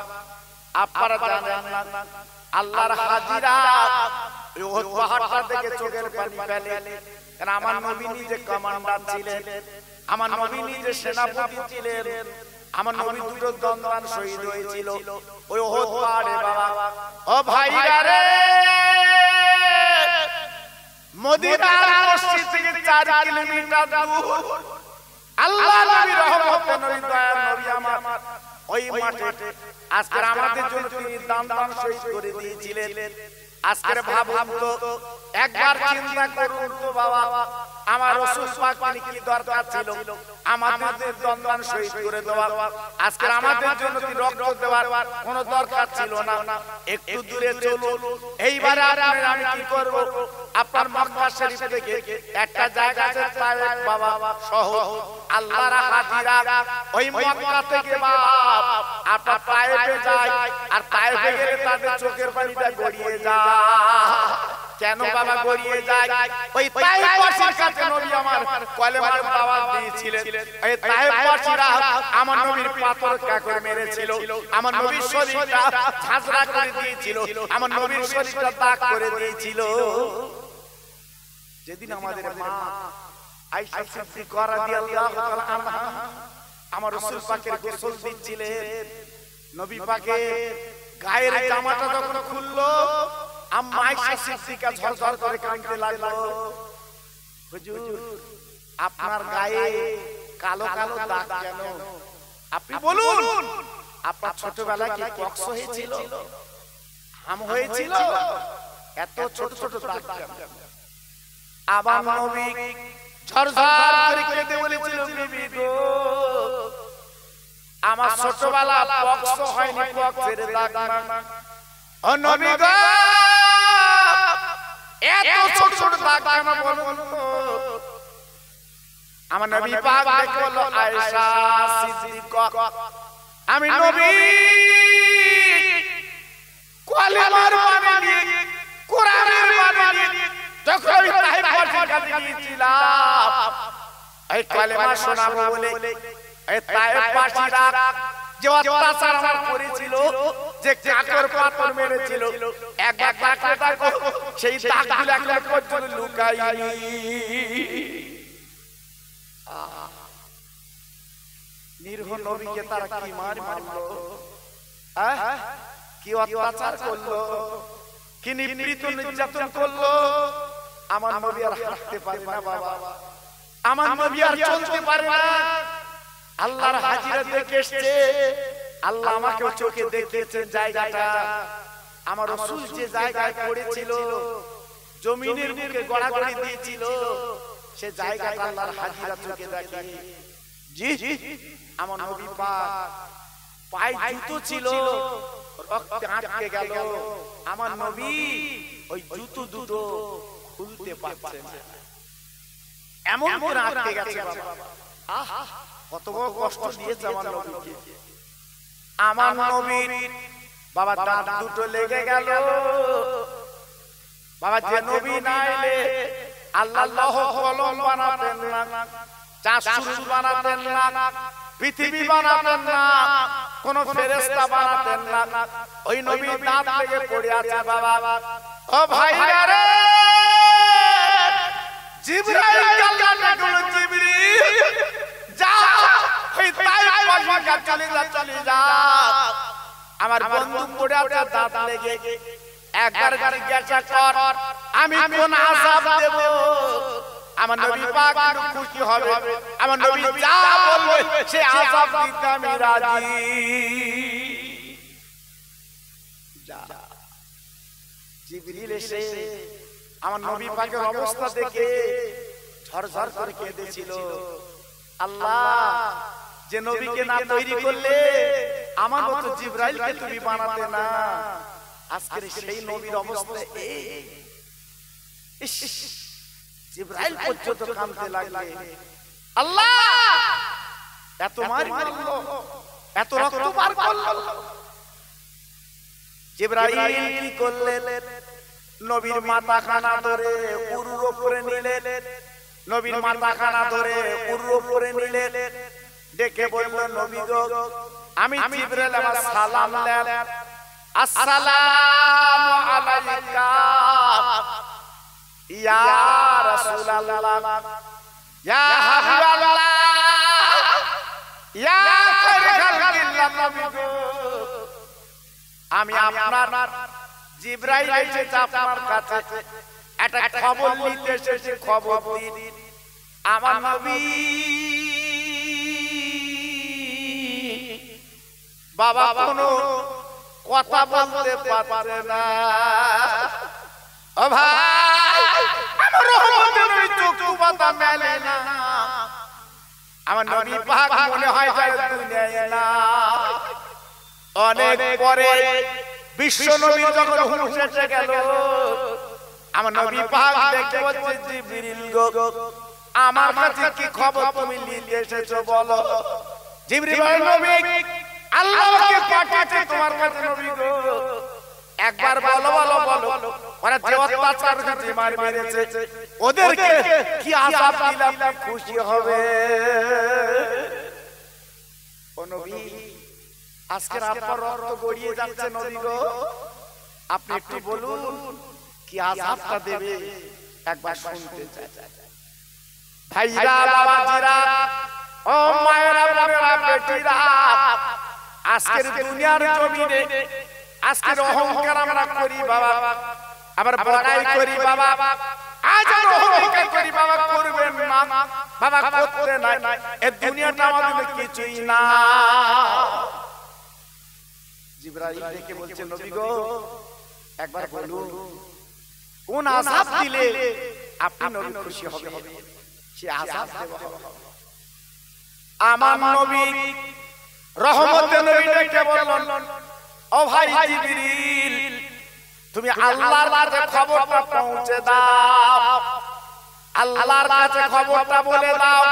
আপনারা জানেন না, আল্লাহর হাজিরা ওহদ পাহাড়টা দেখে চোখের পানি ফেলে। কারণ আমার নবী নিজে কমান্ডার ছিলেন, আমার নবী নিজে সেনাপতি ছিলেন, আমার নবী দুটো দন্দান শহীদ হয়েছিল ওই ওহদ পাহাড়ে বাবা। ও ভাইরা রে, মদিনার মসজিদ থেকে 4 কিলোমিটার দূর আল্লাহ নবী রহমতের নবী দয়ার নবী আমার ওই মাঠে আজকে আমাদের জন্য তিনি দান শহীদ করে দিয়েছিলেন। আজকে ভাবুন তো, একবার চিন্তা করুন তো বাবা, আমার রাসূল পাকের কি দরকার ছিল আমাদের দান শহীদ করে দেওয়া? আজকে আমাদের জন্য কি রক্ত দেওয়ার কোনো দরকার ছিল না? একটু দূরে চলুন, এইবারে আমি কি করব, আপনার মক্কা শরীফ থেকে একটা জায়গা আছে তায়েফ বাবা শহর, আল্লাহর হাজিরা ওই মক্কা থেকে বাবা আপনার তায়েফে যায়, আর তায়েফে গেলে তাদের চোখের পানিটা গড়িয়ে যায়। কেন বাবা গড়িয়ে যায়? ওই তায়েফবাসীর কাছে নবী আমার কলেমার দাওয়াত দিয়েছিলেন। এই তায়েফবাসীরা আমার নবীর পাথর কাকড় মেরেছিল, আমার নবীর শরীরটা ঝাঁঝরা করে দিয়েছিল, আমার নবীর শরীরটা দাগ করে দিয়েছিল। যেদিন আমাদের মা আয়েশা সিদ্দিকা রাদিয়াল্লাহু তাআলা আনহা আমার রাসূল পাকের গোসল দিচ্ছিলেন, নবী পাকের গায়ের জামাটা যখন খুললো, আম্মা আয়েশা সিদ্দিকা ঝরঝর করে কাঁদতে লাগলো, হুজুর আপনার গায়ে কালো কালো দাগ কেন? আপনি বলুন, আপনার ছোটবেলায় কি পক্স হয়েছিল, হাম হয়েছিল? এত ছোট ছোট দাগ কেন? আবার নবী ঝরঝর করে কেঁদে বলেছিল, বিবি গো আমার ছোটবেলা পক্স হয়নি, পক্সের দাগ না। ও নবী গো এত ছোট ছোট দাগ কেন বলুন তো? আমার নবী পাক দেখে বলল, আয়েশা সিদ্দিকা আমি নবী কলেমার বাণী নিয়ে, কোরআনের বাণী নিয়ে যখন আমি তায়েফবাসীর কাছে গিয়েছিলাম, এই কলেমা শোনাবো বলে এই তায়েফবাসীরা যে অত্যাচার আমার করেছিল, যে কাকড় পাথর মেরেছিল, একবার তাকে দেখো সেই দাগগুলো এখন পর্যন্ত লুকায়নি। নিরীহ নবীকে তারা কি মারলো, কি অত্যাচার করলো, কি নিপীড়িত নির্যাতন করলো। আমার নবী আর হাঁটতে পারে না বাবা, আমার নবী আর চলতে পারে না। আল্লাহর হাজিরা দেখে এসেছে, আল্লাহ আমাকে চোখে দেখিয়েছেন জায়গাটা। আমার রাসূল যে জায়গায় পড়েছিল, জমিনের বুকে গড়াগড়ি দিয়েছিল, সে জায়গাটা আল্লাহর হাজিরা চোখে দেখে। জি আমার নবী পাক পায়ে জুতো ছিল, রক্তে আটকে গেল, আমার নবী ওই জুতো দুটো খুলতে পারছেন না, এমন করে আটকে গেছে বাবা। আহা কত বড় কষ্ট দিয়েছে আমার নবীকে। আমার নবীর বাবা দাঁত দুটো লেগে গেল বাবা। যে নবী নাইলে আল্লাহ কলম বানাতেন না, চাষুর বানাতেন না, পৃথিবী বানাতেন না, কোন ফেরেশতা বানাতেন না। ওই নবী দাঁত লেগে পড়ে আছে বাবা। ও ভাইরা রে, জিবরাইল আল্লাহ ডাকলো, জিবরিল যা ওই তায়েফবাসীর কাছে চলে যা, আমার বন্ধু পড়ে আছে দাঁত লেগে, একবার জিজ্ঞাসা কর আমি কোন আযাব দেব। আমার নবী পাক খুশি হবে, আমার নবী যা বলবে সে আযাব দিতে আমি রাজি। জিবরিল এসে আমার নবী পাকের অবস্থা দেখে ঝরঝর করে কেঁদেছিল। আল্লাহ, যে নবীকে না তৈরি করলে আমার মতো জিবরাইলকে তুমি বানাতে না। আজকের সেই নবীর অবস্থা এই। জিবরাইল পর্যন্ত কাঁদতে লাগলে। আল্লাহ এত মার মারলো, এত রক্ত পার করলো। জিবরাইল কি করলেন? নবীর মাথাখানা ধরে উরুর উপরে নিলেন, নবীর মাথাখানা ধরে উরুর উপরে নিলেন, ডেকে বললেন, নবী গো, আমি জিবরাইল, আমার সালাম দেন। আসসালামু আলাইকা ইয়া রাসূলুল্লাহ, ইয়া হাবিবাল্লাহ, ইয়া খালিল্লাহ। নবী গো, আমি আপনার জিবরাইল এসেছে আপনার কাছে, একটা খবর নিতে এসেছে। খবর দিন, আমার নবী বাবা কোনো কথা বলতে পারে না। ও ভাই, আমার রহমতের নবী চক্ষু পাতা মেলে না। আমার নবী পাক মনে হয় যায় দুনিয়ায় না। অনেক পরে বিশ্ব নবী যখন হুঁশ এসে গেল, আমার নবী পাক দেখতে বলছে, জিবরিল গো, আমার কাছে কি খবর তুমি নিতে এসেছো বলো। জিবরিল বলে, নবী আল্লাহকে পাঠিয়েছে তোমার কাছে। নবী গো, একবার বলো বলো বলো, ওরা যে অত্যাচার করেছে, মার মেরেছে, ওদেরকে কি আযাব দিলে আপনি খুশি হবে? ও নবী, আজকের আপনার রক্ত গড়িয়ে যাচ্ছে। নবী গো, আপনি একটু বলুন কি আযাবটা দেবে, একবার শুনতে চাই। ভাইরা, বাবাজিরা, ও মায়েরা, বোনেরা, বেটিরা, আজকের দুনিয়ার জমিনে আজকের অহংকার আমরা করি বাবা, আবার বড়াই করি বাবা। আজ আর অহংকার করি বাবা, করবেন না বাবা, করতে নাই। এই দুনিয়াটা আমাদের কিছুই না। জিবরাইল ডেকে বলছে, নবী গো, একবার বলুন কোন আযাব দিলে আপনি নবী খুশি হবেন, সে আযাব দেব। আমার নবী রহমতের নবী ডেকে বললেন, ও ভাই জিবরিল, তুমি আল্লাহর কাছে খবরটা পৌঁছে দাও, আল্লাহর কাছে খবরটা বলে দাও।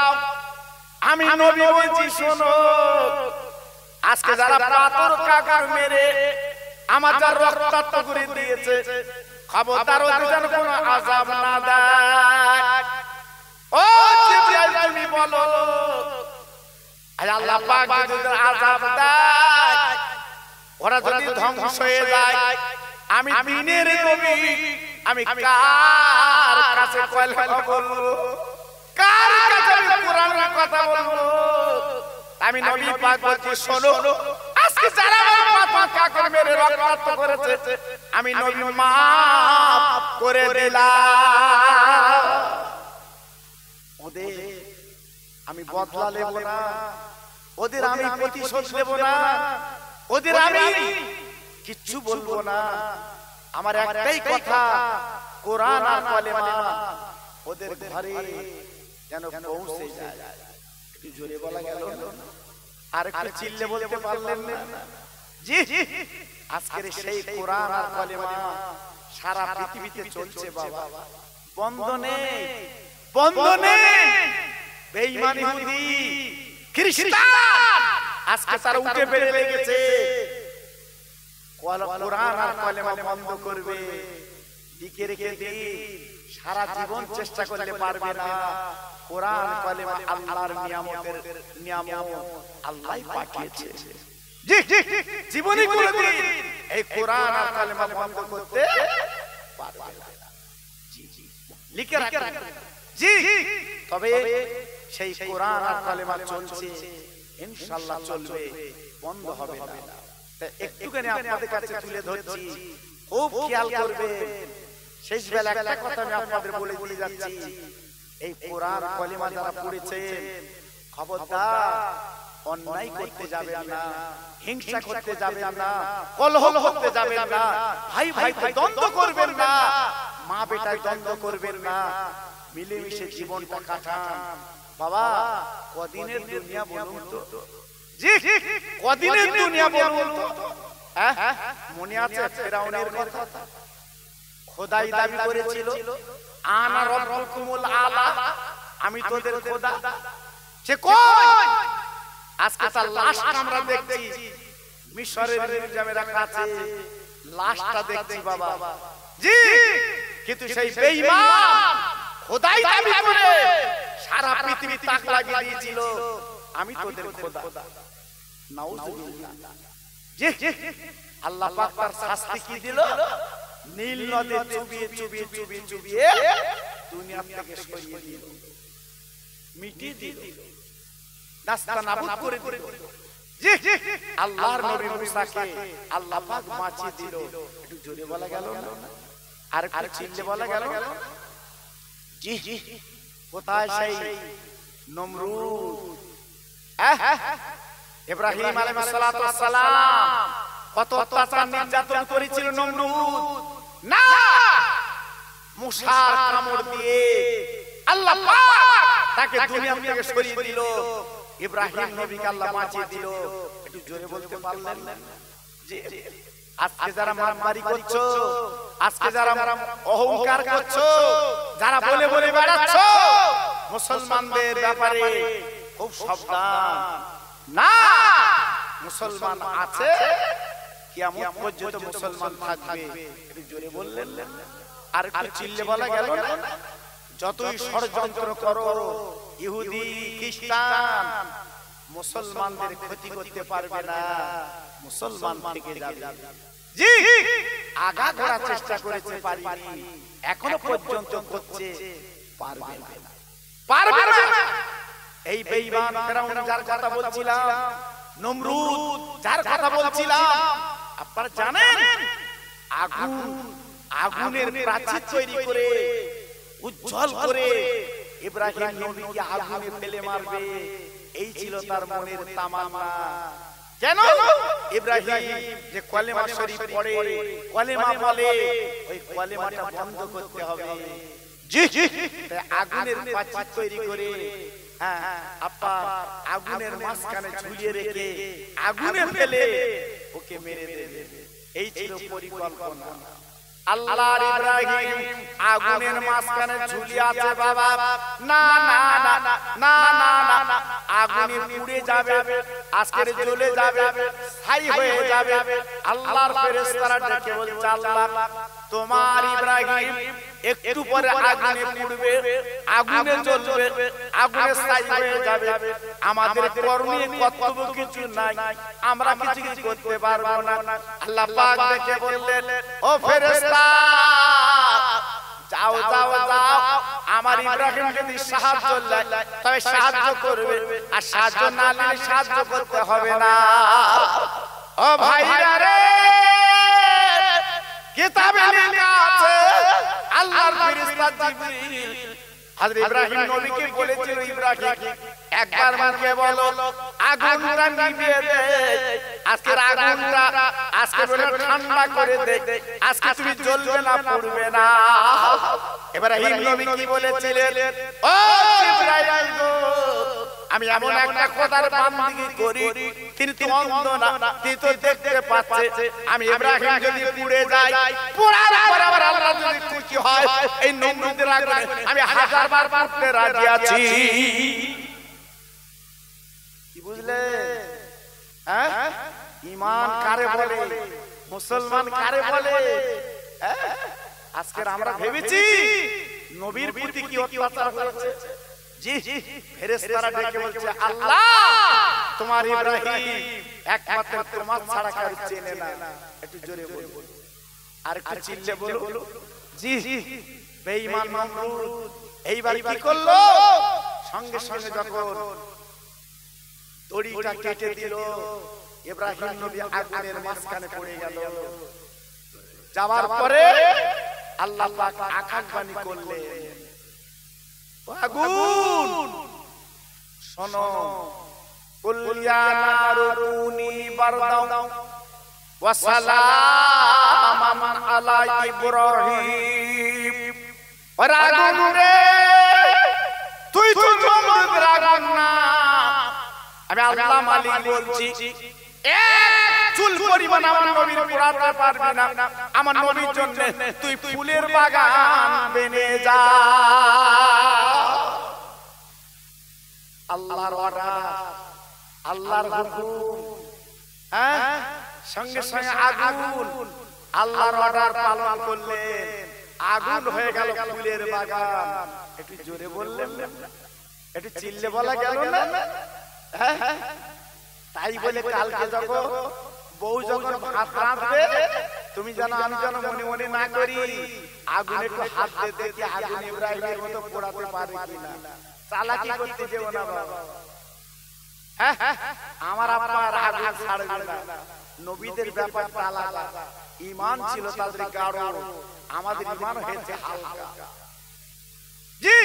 আমি নবী বলছি, শোনো, আজকে যারা পাথর কাকার মেরে আমার যা রক্তাক্ত করে দিয়েছে, খবরদার ওদের যেন কোনো আযাব না দেয়। ও জিবরাইল, তুমি বলো, আল্লাহ পাক যদি আযাব দেয়, ওরা যদি ধ্বংস হয়ে যায়, আমি দিনের নবী, আমি কার কাছে কলমা বলবো, কার কাছে কোরআনের কথা বলবো? আমি নবী পাক বলছি, শোনো, আজকে যারা পাথর কাকর মেরে রক্তাক্ত করেছে, আমি নবী মাফ করে দিলাম। ওদের আমি বদলা নেব না, ওদের আমি প্রতিশোধ নেব না, ওদের আমি কিচ্ছু বলবো না। আমার একটাই কথা, কোরআন আর কালেমা ওদের ঘরে যেন পৌঁছে যায়। একটু জোরে বলা গেল, আর একটু চিল্লে বলতে পারলেন না? জি, আজকের সেই কোরআন আর কালেমা সারা পৃথিবীতে চলছে বাবা। বন্ধ নেই, বন্ধ নেই। বেঈমান ইহুদি, খ্রিস্টান আজকে তারা উঠে বেড়ে লেগেছে, কোরআন আর কালেমা বন্ধ করবে। দিকে রেখে দিই, সারা জীবন চেষ্টা করলে পারবে না। কোরআন কালেমা আল্লাহর নিয়ামতের নিয়ামত, আল্লাহই পাঠিয়েছে। জি, জীবনে কোনদিন এই কোরআন আর কালেমা বন্ধ করতে পারবে না। জি, লিখে রাখেন। জি, তবে সেই কোরআন আর কালেমা চলছে, ইনশাআল্লাহ চলবে, বন্ধ হবে না। একটুখানি আপনাদের কাছে তুলে ধরছি, খুব খেয়াল করবেন। শেষ বেলা একটা কথা আমি আপনাদের বলে যাচ্ছি, এই কোরআন কালেমা যারা পড়েছেন, খবরদার অন্যায় করতে যাবেন না, হিংসা করতে যাবেন না, কলহ করতে যাবেন না, ভাই ভাই দ্বন্দ্ব করবেন না, মা বেটায় দ্বন্দ্ব করবেন না, মিলেমিশে জীবনটা কাটান। বাবা কদিনের দুনিয়া বলুন তো? জি কদিনের দুনিয়া বলুন তো? মনে আছে ফেরাউনের কথা? খোদাই দাবি করেছিল, আনা রাব্বুকুমুল আলা, আমি তোদের খোদা। সে কই? আজকে তার লাশটা আমরা দেখছি মিশরের মিউজিয়ামে রাখা আছে, লাশটা দেখছি বাবা। জি কিন্তু সেই বেঈমান খোদাই দাবি করে সারা পৃথিবী তাক লাগিয়ে দিয়েছিল, আমি তোদের খোদা। নাউজুবিল্লাহ। জি আল্লাহ পাক তার শাস্তি কি দিল? নীল নদে চুবিয়ে চুবিয়ে চুবিয়ে চুবিয়ে দুনিয়া থেকে সরিয়ে দিল, মিটিয়ে দিল, নাস্তানাবুদ করে দিল। জি আল্লাহর নবী মুসাকে আল্লাহ পাক বাঁচিয়ে দিল। একটু জোরে বলা গেল না? আর একটু চিল্লে বলা গেল? জি কোথায় সেই নমরুদ? ইব্রাহিম আলাইহিস সালাতু ওয়াস সালাম কত অত্যাচার নির্যাতন করেছিল নমরুদ। না, মুসার কামড় দিয়ে আল্লাহ পাক তাকে দুনিয়া থেকে সরিয়ে দিল, ইব্রাহিম নবীকে আল্লাহ বাঁচিয়ে দিল। একটু জোরে বলতে পারলেন? জি আজকে যারা মারামারি করছো, আজকে যারা অহংকার করছো, যারা বলে বলে বেড়াচ্ছো মুসলমানদের ব্যাপারে, খুব সাবধান। না, মুসলমান আছে, কিয়ামত পর্যন্ত মুসলমান থাকবে। একটু জোরে বললেন? আর একটু চিল্লে বলা গেল না? যতই ষড়যন্ত্র করো, ইহুদি খ্রিস্টান মুসলমানদের ক্ষতি করতে পারবে না, মুসলমান থেকে যাবে। জি আগা করার চেষ্টা করেছে, পারিনি, এখনো পর্যন্ত করছে, পারবে না, পারবে না। এই বেঈমান ফেরাউন যার কথা বলছিলাম, নমরুদ যার কথা বলছিলাম, আপনারা জানেন আগুনের প্রাচীর তৈরি করে উজ্জ্বল করে ইব্রাহিম নবীকে আগুনে ফেলে মারবে, এই ছিল তার মনের তামান্না। কেন? ইব্রাহিম যে কলেমা শরীফ পড়ে, কলেমা বলে, ওই কলেমাটা বন্ধ করতে হবে। জি আগুনের প্রাচীর তৈরি করে আপনার আগুনের মাঝখানে ঝুলিয়ে রেখে আগুনে ফেলে ওকে মেরে দেবে, এই ছিল পরিকল্পনা। আল্লাহর ইব্রাহিম আগুনের মাঝখানে ঝুলিয়ে আছে বাবা। না না না না না না, আগুনে পুড়ে যাবে, আজকের জ্বলে যাবে, ছাই হয়ে যাবে। আল্লাহর ফেরেশতারা ডেকে বলছে, আল্লাহ তোমার ইব্রাহিম একটু পরে আগুনে পুড়বে, আগুনে জ্বলবে, আগুনে ছাই হয়ে যাবে, আমাদের করণীয় কর্তব্য কিছু নাই, আমরা কিছু করতে পারবো না। আল্লাহ পাক ডেকে বললেন, ও ফেরেশতা যাও যাও যাও, আমার ইব্রাহিম যদি সাহায্য লাগে তবে সাহায্য করবে, আর সাহায্য না নিলে সাহায্য করতে হবে না। ও ভাইরা রে, কিতাবে লেখা আছে আল্লাহর ফেরেশতা জিবরিল হযরত ইব্রাহিম নবীকে বলেছিল, ইব্রাহিম একবার মুখে বলো আগুনটা নিভিয়ে দে, আজকের আগুনটা আজকে বলে ঠান্ডা করে দে, আজকে তুমি জ্বলবে না, পুড়বে না। ইব্রাহিম নবী কি বলেছিলেন, ও জিবরাইল গো, আমি এমন একটা খোদার বান্দগি করি, তিনি তো অন্ধ না, তিনি তো দেখতে পাচ্ছে। আমি ইব্রাহিম যদি পুড়ে যাই, পুড়ার পর আবার আল্লাহ যদি খুশি হয়, এই নমরুদের আগুনে আমি 1000 বার পুড়তে রাজি আছি। কি বুঝলে? হ্যাঁ, ঈমান কারে বলে, মুসলমান কারে বলে? আজকে আমরা ভেবেছি নবীর প্রতি কি অত্যাচার হয়েছে। জি ফেরেশতারা ডেকে বলছে, আল্লাহ তোমার ইব্রাহিম একমাত্র তোমার ছাড়া কারো চেনে না। একটু জোরে বলো, আর একটু চিল্লে বলো। জি বেঈমান নমরুদ এইবার কি করলো? সঙ্গে সঙ্গে যখন দড়িটা কেটে দিল, ইব্রাহিম নবী আগুনের মাঝখানে পড়ে গেল। যাওয়ার পরে আল্লাহ পাক আকাশবাণী করলেন, আগুন শোনো, কুল ইয়া নারু কুনি বারদাও ওয়া সালামান আলা ইব্রাহিম ওরে আগুন রে তুই তো নমরুদের আগুন না, আমি আল্লাহ মালিক বলছি এক চুল পরিমাণ আমার নবীর পোড়াতে পারবি না। আমার নবীর জন্য তুই ফুলের বাগান বেনে যা। আল্লাহর অর্ডার, আল্লাহর হুকুম, হ্যাঁ সঙ্গে সঙ্গে আগুন আল্লাহর অর্ডার পালন করলেন, আগুন হয়ে গেল ফুলের বাগান। একটু জোরে বললেন না, একটু চিল্লে বলা গেল না? তাই বলে কালকে যখন বউ যখন ভাত রাঁধবে তুমি যেন আমি যেন মনে মনে না করি আগুনে একটু হাত দিয়ে দেখি আগুন ইব্রাহিমের মতো পোড়াতে পারে কিনা। চালাকি করতে যেও না বাবা। আমার আপনার আগুন ছাড়বে না। নবীদের ব্যাপারটা আলাদা, ঈমান ছিল তাদের গাঢ়, আমাদের ঈমান হয়েছে হালকা। জি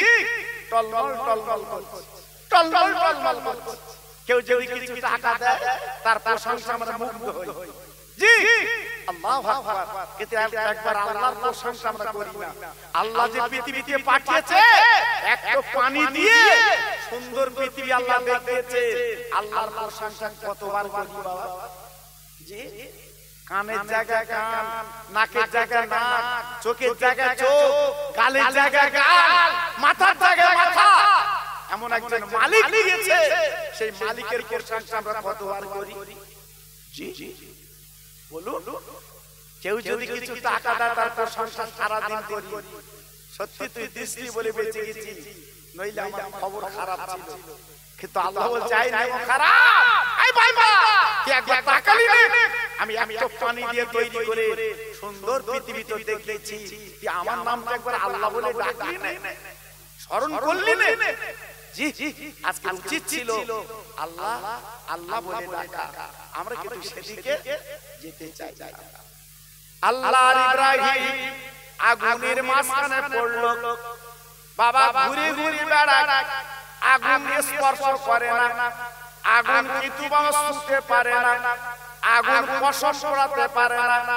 টলমল টলমল করছে, টলমল টলমল করছে। কেউ যদি কিছু টাকা দেয় তার প্রশংসা আমরা মুগ্ধ হই। জি আল্লাহু আকবার। কিন্তু একবার আল্লাহর প্রশংসা আমরা করি না। আল্লাহ যে পৃথিবীতে পাঠিয়েছে একটু পানি দিয়ে সুন্দর পৃথিবী আল্লাহ দেখিয়েছে, আল্লাহর প্রশংসা কতবার করি বাবা? জি কানের জায়গায় কান, নাকের জায়গায় নাক, চোখের জায়গায় চোখ, গালের জায়গায় গাল, মাথার জায়গায় মাথা। এমন একজন মালিক দিয়েছে, সেই মালিকের প্রশংসা আমরা কতবার করি? জি জি বলুন। কেউ যদি কিছু টাকা দেয় তার প্রশংসা সারাদিন করি। সত্যি তুই দৃষ্টি বলে বেঁচে গেছি, নইলে আমার খবর খারাপ ছিল। কিন্তু আল্লাহ চাই না খারাপ। এই ভাইবা কি একবার তাকালি না? আমি একটু পানি দিয়ে তৈরি করে সুন্দর পৃথিবী তো দেখেছি, তুই আমার নামটা একবার আল্লাহ বলে ডাকলি না, স্মরণ করলি না? জি আজকে উচিত ছিল আল্লাহ আল্লাহ বলে ডাকা। আমরা কিন্তু সেদিকে যেতে চাই। আল্লাহর ইব্রাহিম আগুনের মাঝখানে পড়ল, বাবা ঘুরে ঘুরে বেড়ায়, আগুন স্পর্শ করে না, আগুন কিন্তু বাবা ছুঁতে পারে না, আগুন পশম করাতে পারে না।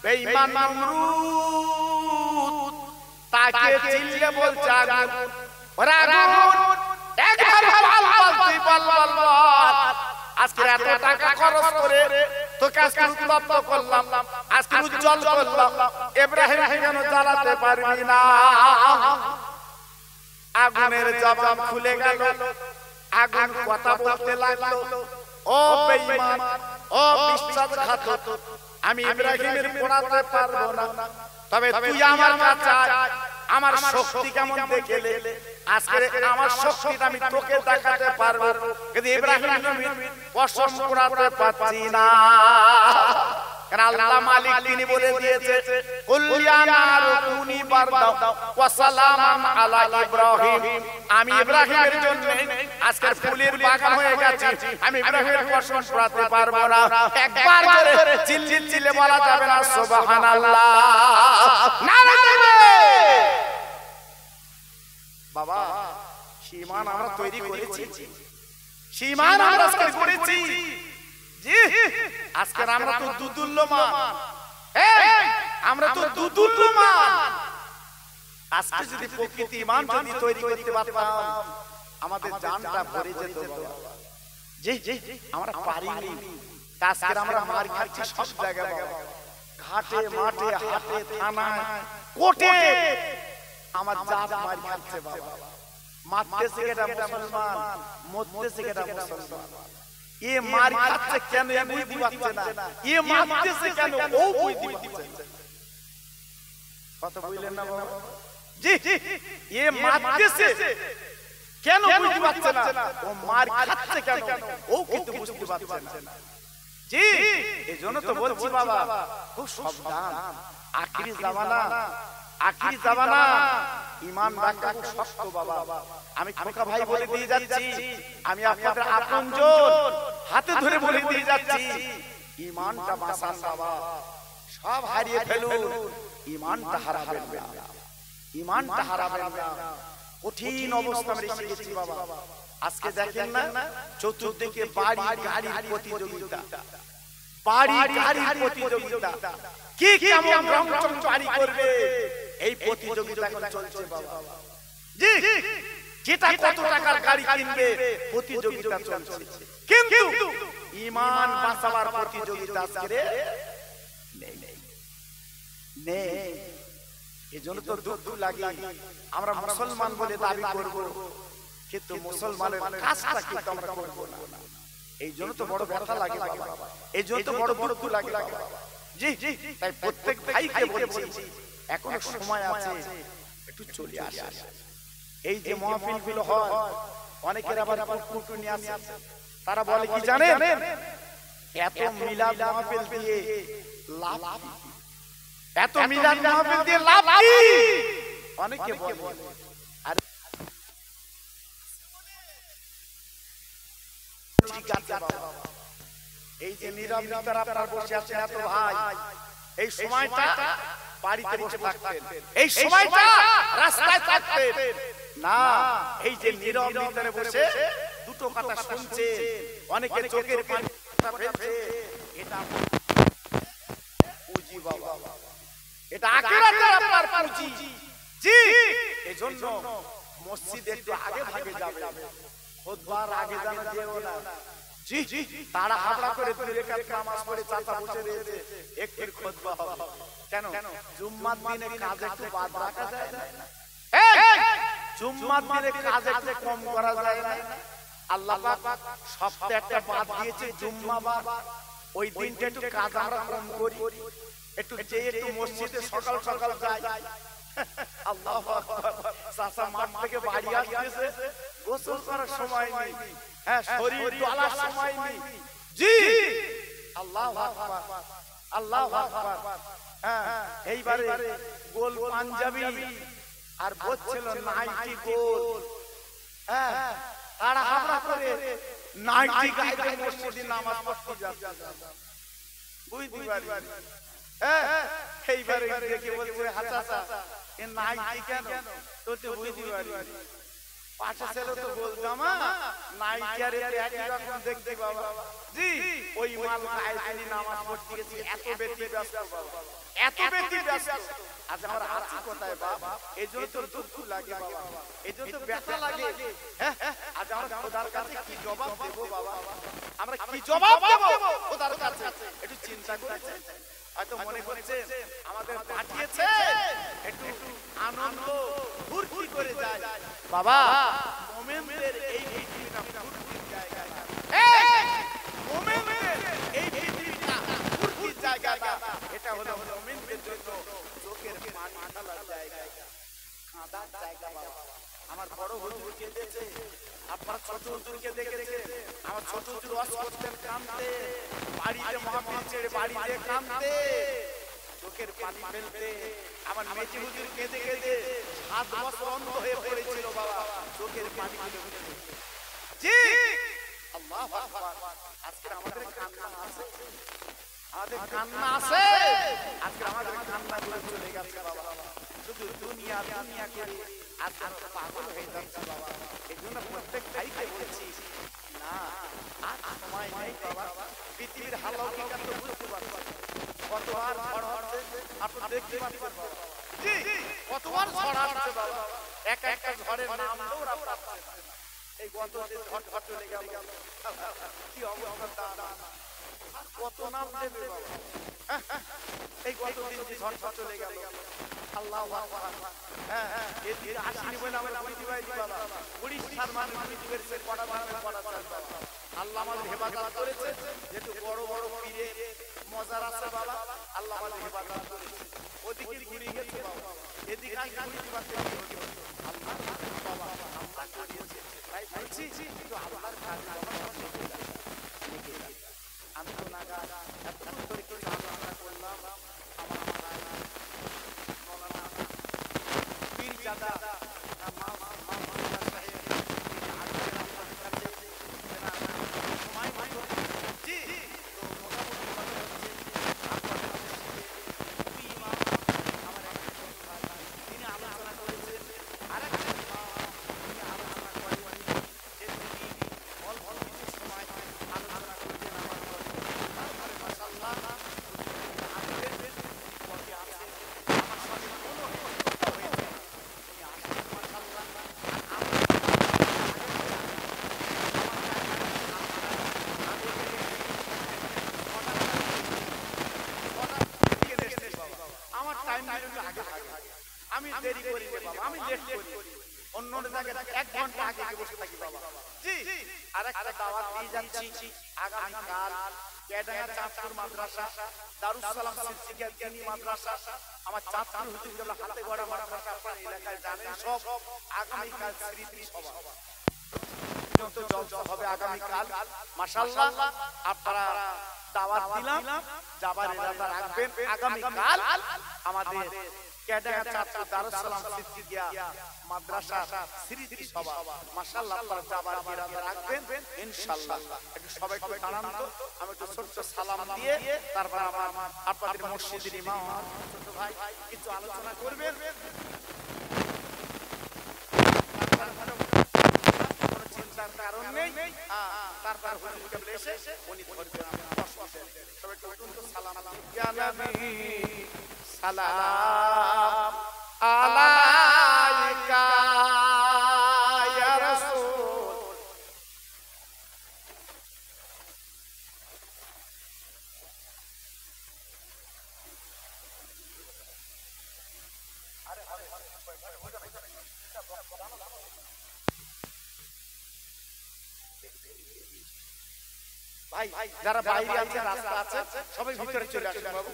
বেঈমান নমরুদ তাকে চিল্লে বলছে আগুন, ওরে আগুন একবার বল, আজকে এত টাকা খরচ করে তোকে আজকে উত্তপ্ত করলাম, আজকে উজ্জ্বল করলাম, ইব্রাহিমকে কেন জ্বালাতে পারবি না? আগুনের জবাব খুলে গেল, আগুন কথা বলতে লাগলো, ও বেঈমান, ও বিশ্বাসঘাতক, আমি ইব্রাহিমের পোড়াতে পারবো না, তবে তুই আমার কাছে আমার শক্তি কেমন দেখলে, আজকে আমার শক্তিটা আমি তোকে দেখাতে পারবো, কিন্তু ইব্রাহিমের কসম পোড়াতে পারছি না। কারণ আল্লাহ মালিক তিনি বলে দিয়েছে, কুল ইয়া নারু কুনি বারদাও ওয়া সালামান আলা ইব্রাহিম। আমি ইব্রাহিমের জন্য আজকে ফুলের বাগান হয়ে গেছে, আমি ইব্রাহিমের কসম পোড়াতে পারবো না। একবার করে চিল্লে বলা যাবে না সুবহানাল্লাহ? নারে বাবা, ঈমান আমরা তৈরি করেছি, ঈমান আমরা আজকে করেছি। জি আজকে আমরা তো দুদুল্যমান, আমরা তো দুদুল্যমান। আজকে যদি প্রকৃতি ঈমান যদি তৈরি করতে পারতাম আমাদের জানটা ভরে যেত। জি জি আমরা পারিনি। আজকে আমরা মার খাচ্ছি সব জায়গায়, ঘাটে মাঠে হাটে থানায় কোর্টে আমার জাত মার খাচ্ছে বাবা। মারতেছে কেটা মুসলমান, মরতেছে কেটা মুসলমান। এ মার খাচ্ছে কেন এ বুঝতে পারছে না, এ মারতেছে কেন ও বুঝতে পারছে না। কত বুঝলেন না বাবা? জি এ মারতেছে কেন বুঝতে পারছে না, ও মার খাচ্ছে কেন ও কিন্তু বুঝতে পারছে না। জি এজন্য তো বলছি বাবা, খুব সাবধান। আখিরি জামানা, আখিরি জামানা, ঈমান রাখা খুব শক্ত বাবা। আমি খোকা ভাই বলে দিয়ে যাচ্ছি, আমি আপনাদের আপনজন হাতে ধরে বলে দিয়ে যাচ্ছি, ঈমানটা মাশাআল্লাহ বাবা সব হারিয়ে ফেলুন, ঈমানটা হারাবেন না, ঈমানটা হারাবেন না। কঠিন অবস্থা আমরা এসে গেছি বাবা। আজকে দেখেন না চতুর্দিকে বাড়ি গাড়ির প্রতিযোগিতা, বাড়ি গাড়ির প্রতিযোগিতা, কি কেমন রংচং বাড়ি করবে এই প্রতিযোগিতা এখন চলছে বাবা। জি, যেটা কত টাকার গাড়ি কিনবে প্রতিযোগিতা চলছে, কিন্তু ঈমান বাঁচাবার প্রতিযোগিতা আজকে নেই নেই। এজন্য তো দুঃখ লাগে, আমরা মুসলমান বলে দাবি করব, কিন্তু মুসলমানের কাজটা কিন্তু আমরা করব না। এই জন্য তো বড় ব্যথা লাগে বাবা, এই জন্য তো বড় দুঃখ লাগে বাবা। জি, তাই প্রত্যেক ভাইকে বলছি এখনো সময় আছে, একটু চলে আসে। এই যে মাহফিলগুলো হয়, অনেকের আবার কুটকুটু নিয়ে আসে, তারা বলে কি জানেন, এত মিলাদ মাহফিল দিয়ে লাভ, এত মিলাদ মাহফিল দিয়ে লাভ কি? অনেকে বলে আর ঠিক আছে বাবা, এই যে নীরব নিতার আপনারা বসে আছেন এত ভাই, এই সময়টা বাড়িতে বসে থাকতেন, এই সময়টা রাস্তায় থাকতেন না, এই যে নীরব নিতারে বসে দুটো কথা শুনছে, অনেকে চোখের পানি ফেলছে, এটা পুঁজি বাবা, এটা আখিরাতের আপনার পুঁজি। জি, এজন্য মসজিদে একটু আগে ভাগে যাবে, খুতবার আগে জানা যেও না। জি, তারা হাবড়া করে 2 রাকাত নামাজ পড়ে চাচা বসে রয়েছে, একটু খুতবা হবে কেন? জুম্মার দিনে কাজ একটু বাদ রাখা যায় না? জুম্মার দিনে কাজ একটু কম করা যায় না? আল্লাহ পাক সপ্তাহে একটা বাদ দিয়েছে জুম্মা বাদ, ওই দিনটা একটু কাজ আমরা কম করি, একটু যে একটু মসজিদে সকাল সকাল যাই। আল্লাহু আকবার, চাচা মাঠ থেকে বাড়ি আসছে, গোসল করার সময় নেই, হ্যাঁ শরীর তোলার সময় নেই। জি, আল্লাহু আকবার, আল্লাহু আকবার। হ্যাঁ, এইবারে গোল পাঞ্জাবি আর বলছিল নাইটি গোল, হ্যাঁ তারা হাবড়া করে নাইটি গায়ে মসজিদে নামাজ পড়তে যাচ্ছে, বুঝতে পারি। হ্যাঁ, এইবারে দেখে বলছে হাসাসা এ নাইটি কেন, তো তো বুঝতে পারি। পাশে ছেলে তো বলতাম নাইটি আর একই রকম দেখতে বাবা। জি, ওই মাল গায়ে নামাজ পড়তে গেছি, এত বেশি ব্যস্ত বাবা, এত বেশি ব্যস্ত। আজ আমরা আছি কোথায় বাবা? এই জন্য তো দুঃখ লাগে বাবা, এই জন্য তো ব্যথা লাগে। হ্যাঁ, আজ আমরা খোদার কাছে কি জবাব দেব বাবা? আমরা কি জবাব দেব খোদার কাছে? একটু চিন্তা করেছেন? হয়তো মনে করছে আমাদের পাঠিয়েছে একটু আনন্দ ফুর্তি করে যায় বাবা। মুমিনদের এই পৃথিবীটা ফুর্তির জায়গা না, মুমিনদের এই পৃথিবীটা ফুর্তির জায়গা না, এটা হলো মুমিনদের জন্য চোখের পানি ঢালার জায়গা, কাঁদার জায়গা বাবা। আমার বড় হুজুর কেঁদেছে, আপনার ছোট হুজুরকে দেখেছে, আমার ছোট হুজুর ওয়াজ করতেন কাঁদতে, বাড়িতে মাহফিল ছেড়ে বাড়িতে কাঁদতে, চোখের পানি ফেলতে। আমার মেজি হুজুর কেঁদে কেঁদে 7 বছর অন্ধ হয়ে পড়েছিল বাবা, চোখের পানি ফেলতে। জি, আল্লাহু আকবার। আজকে আমাদের কান্না আছে, আমাদের কান্না আছে, আজকে আমাদের কান্না গুলো চলে গেছে বাবা, শুধু দুনিয়া দুনিয়া করে আজ আমরা পাগল হয়ে যাচ্ছি বাবা। এই জন্য প্রত্যেক ভাইকে বলছি না, আর সময় নেই বাবা, পৃথিবীর হালকা তো বুঝতে পারছি, কতবার ঝড় হচ্ছে আপনি দেখতে পাচ্ছেন বাবা। জি, কতবার ঝড় আসছে বাবা, এক একটা ঝড়ের নাম দৌড়া পাচ্ছে না। এই গত যে ঝড় চলে গেল, কি অবস্থা, কত নাম দেবে বাবা। এই গত দিন যে ঝড় চলে গেল, আল্লাহু আকবার। হ্যাঁ, এদিকে আসেনি বলে আমরা বুঝতে পারি বাবা, উড়িষ্যার মানুষ বুঝতে পেরেছে কটা মানুষ কটা চাল বাবা। আল্লাহ আমাদের হেফাজত করেছে, যেহেতু বড় বড় পীরে মজার আছে বাবা, আল্লাহ আমাদের হেফাজত করেছে। ওদিকে ঘুরে গেছে বাবা, এদিকে ঘুরতে পারছে আল্লাহ বাবা, আল্লাহ করিয়েছে। তাই বলছি কিন্তু আল্লাহর কাজ বাবা লেগে যাচ্ছে। আমি তো নাগা এতক্ষণ ধরে কিছু আলোচনা করলাম, আমার মৌলানা পীরজাদা আরেকটা দাওয়াত দিয়ে যাচ্ছি আগামী কাল কেডাঙ্গা চাঁদপুর মাদ্রাসা দারুস সালাম সিদ্দিকিয়া দীনী মাদ্রাসা আমার চাঁদপুর হুজুর কেবলা হাতে গড়া মাদ্রাসা আপনার এলাকায় জানেন সব আগামী কাল স্মৃতি সভা যত জলসা হবে আগামী কাল মাশাআল্লাহ আপনারা দাওয়াত দিলাম যাবার ইরাদা রাখবেন আগামী কাল আমাদের কেডাঙ্গা চাঁদপুর দারুস সালাম সিদ্দিকিয়া মাদ্রাসা স্মৃতি সভা মাশাআল্লাহ আপনারা যাবার ইরাদা রাখবেন ইনশাআল্লাহ একটু সবাই একটু দাঁড়ান তো আমি একটু ছোট্ট সালাম দিয়ে তারপর আমার আপনাদের মসজিদের ইমাম ছোট ভাই কিছু আলোচনা করবেন কোনো চিন্তার কারণ নেই তারপর হুজুর কেবলা এসে উনি ধরবেন সবাই একটু উঠুন তো সালাম ইয়া নবী সালাম আলাইকা ইয়া রাসূল ভাই যারা বাইরে আছে রাস্তা আছে সবাই ভিতরে চলে আসুন বাবু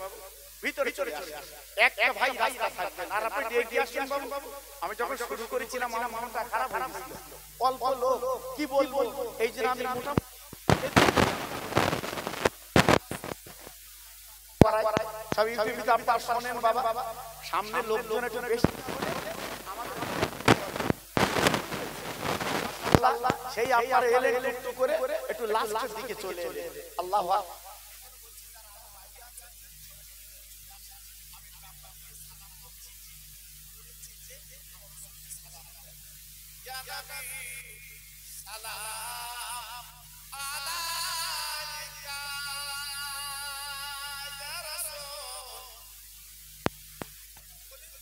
ভিতরে চলে আসুন একটা ভাই রাস্তা থাকবেন আর আপনি ডেকে আসেন বাবু আমি যখন শুরু করেছিলাম আমার মনটা খারাপ হয়ে গেছিল অল্প লোক কি বলবো এই যে আমি মোটা সব ইউটিউবে আপনারা শুনেন বাবা সামনে লোকজন একটু বেশি আল্লাহ সেই আপনারা এলেন একটু করে একটু লাস্টের দিকে চলে এলেন আল্লাহু আকবার ইয়া নবী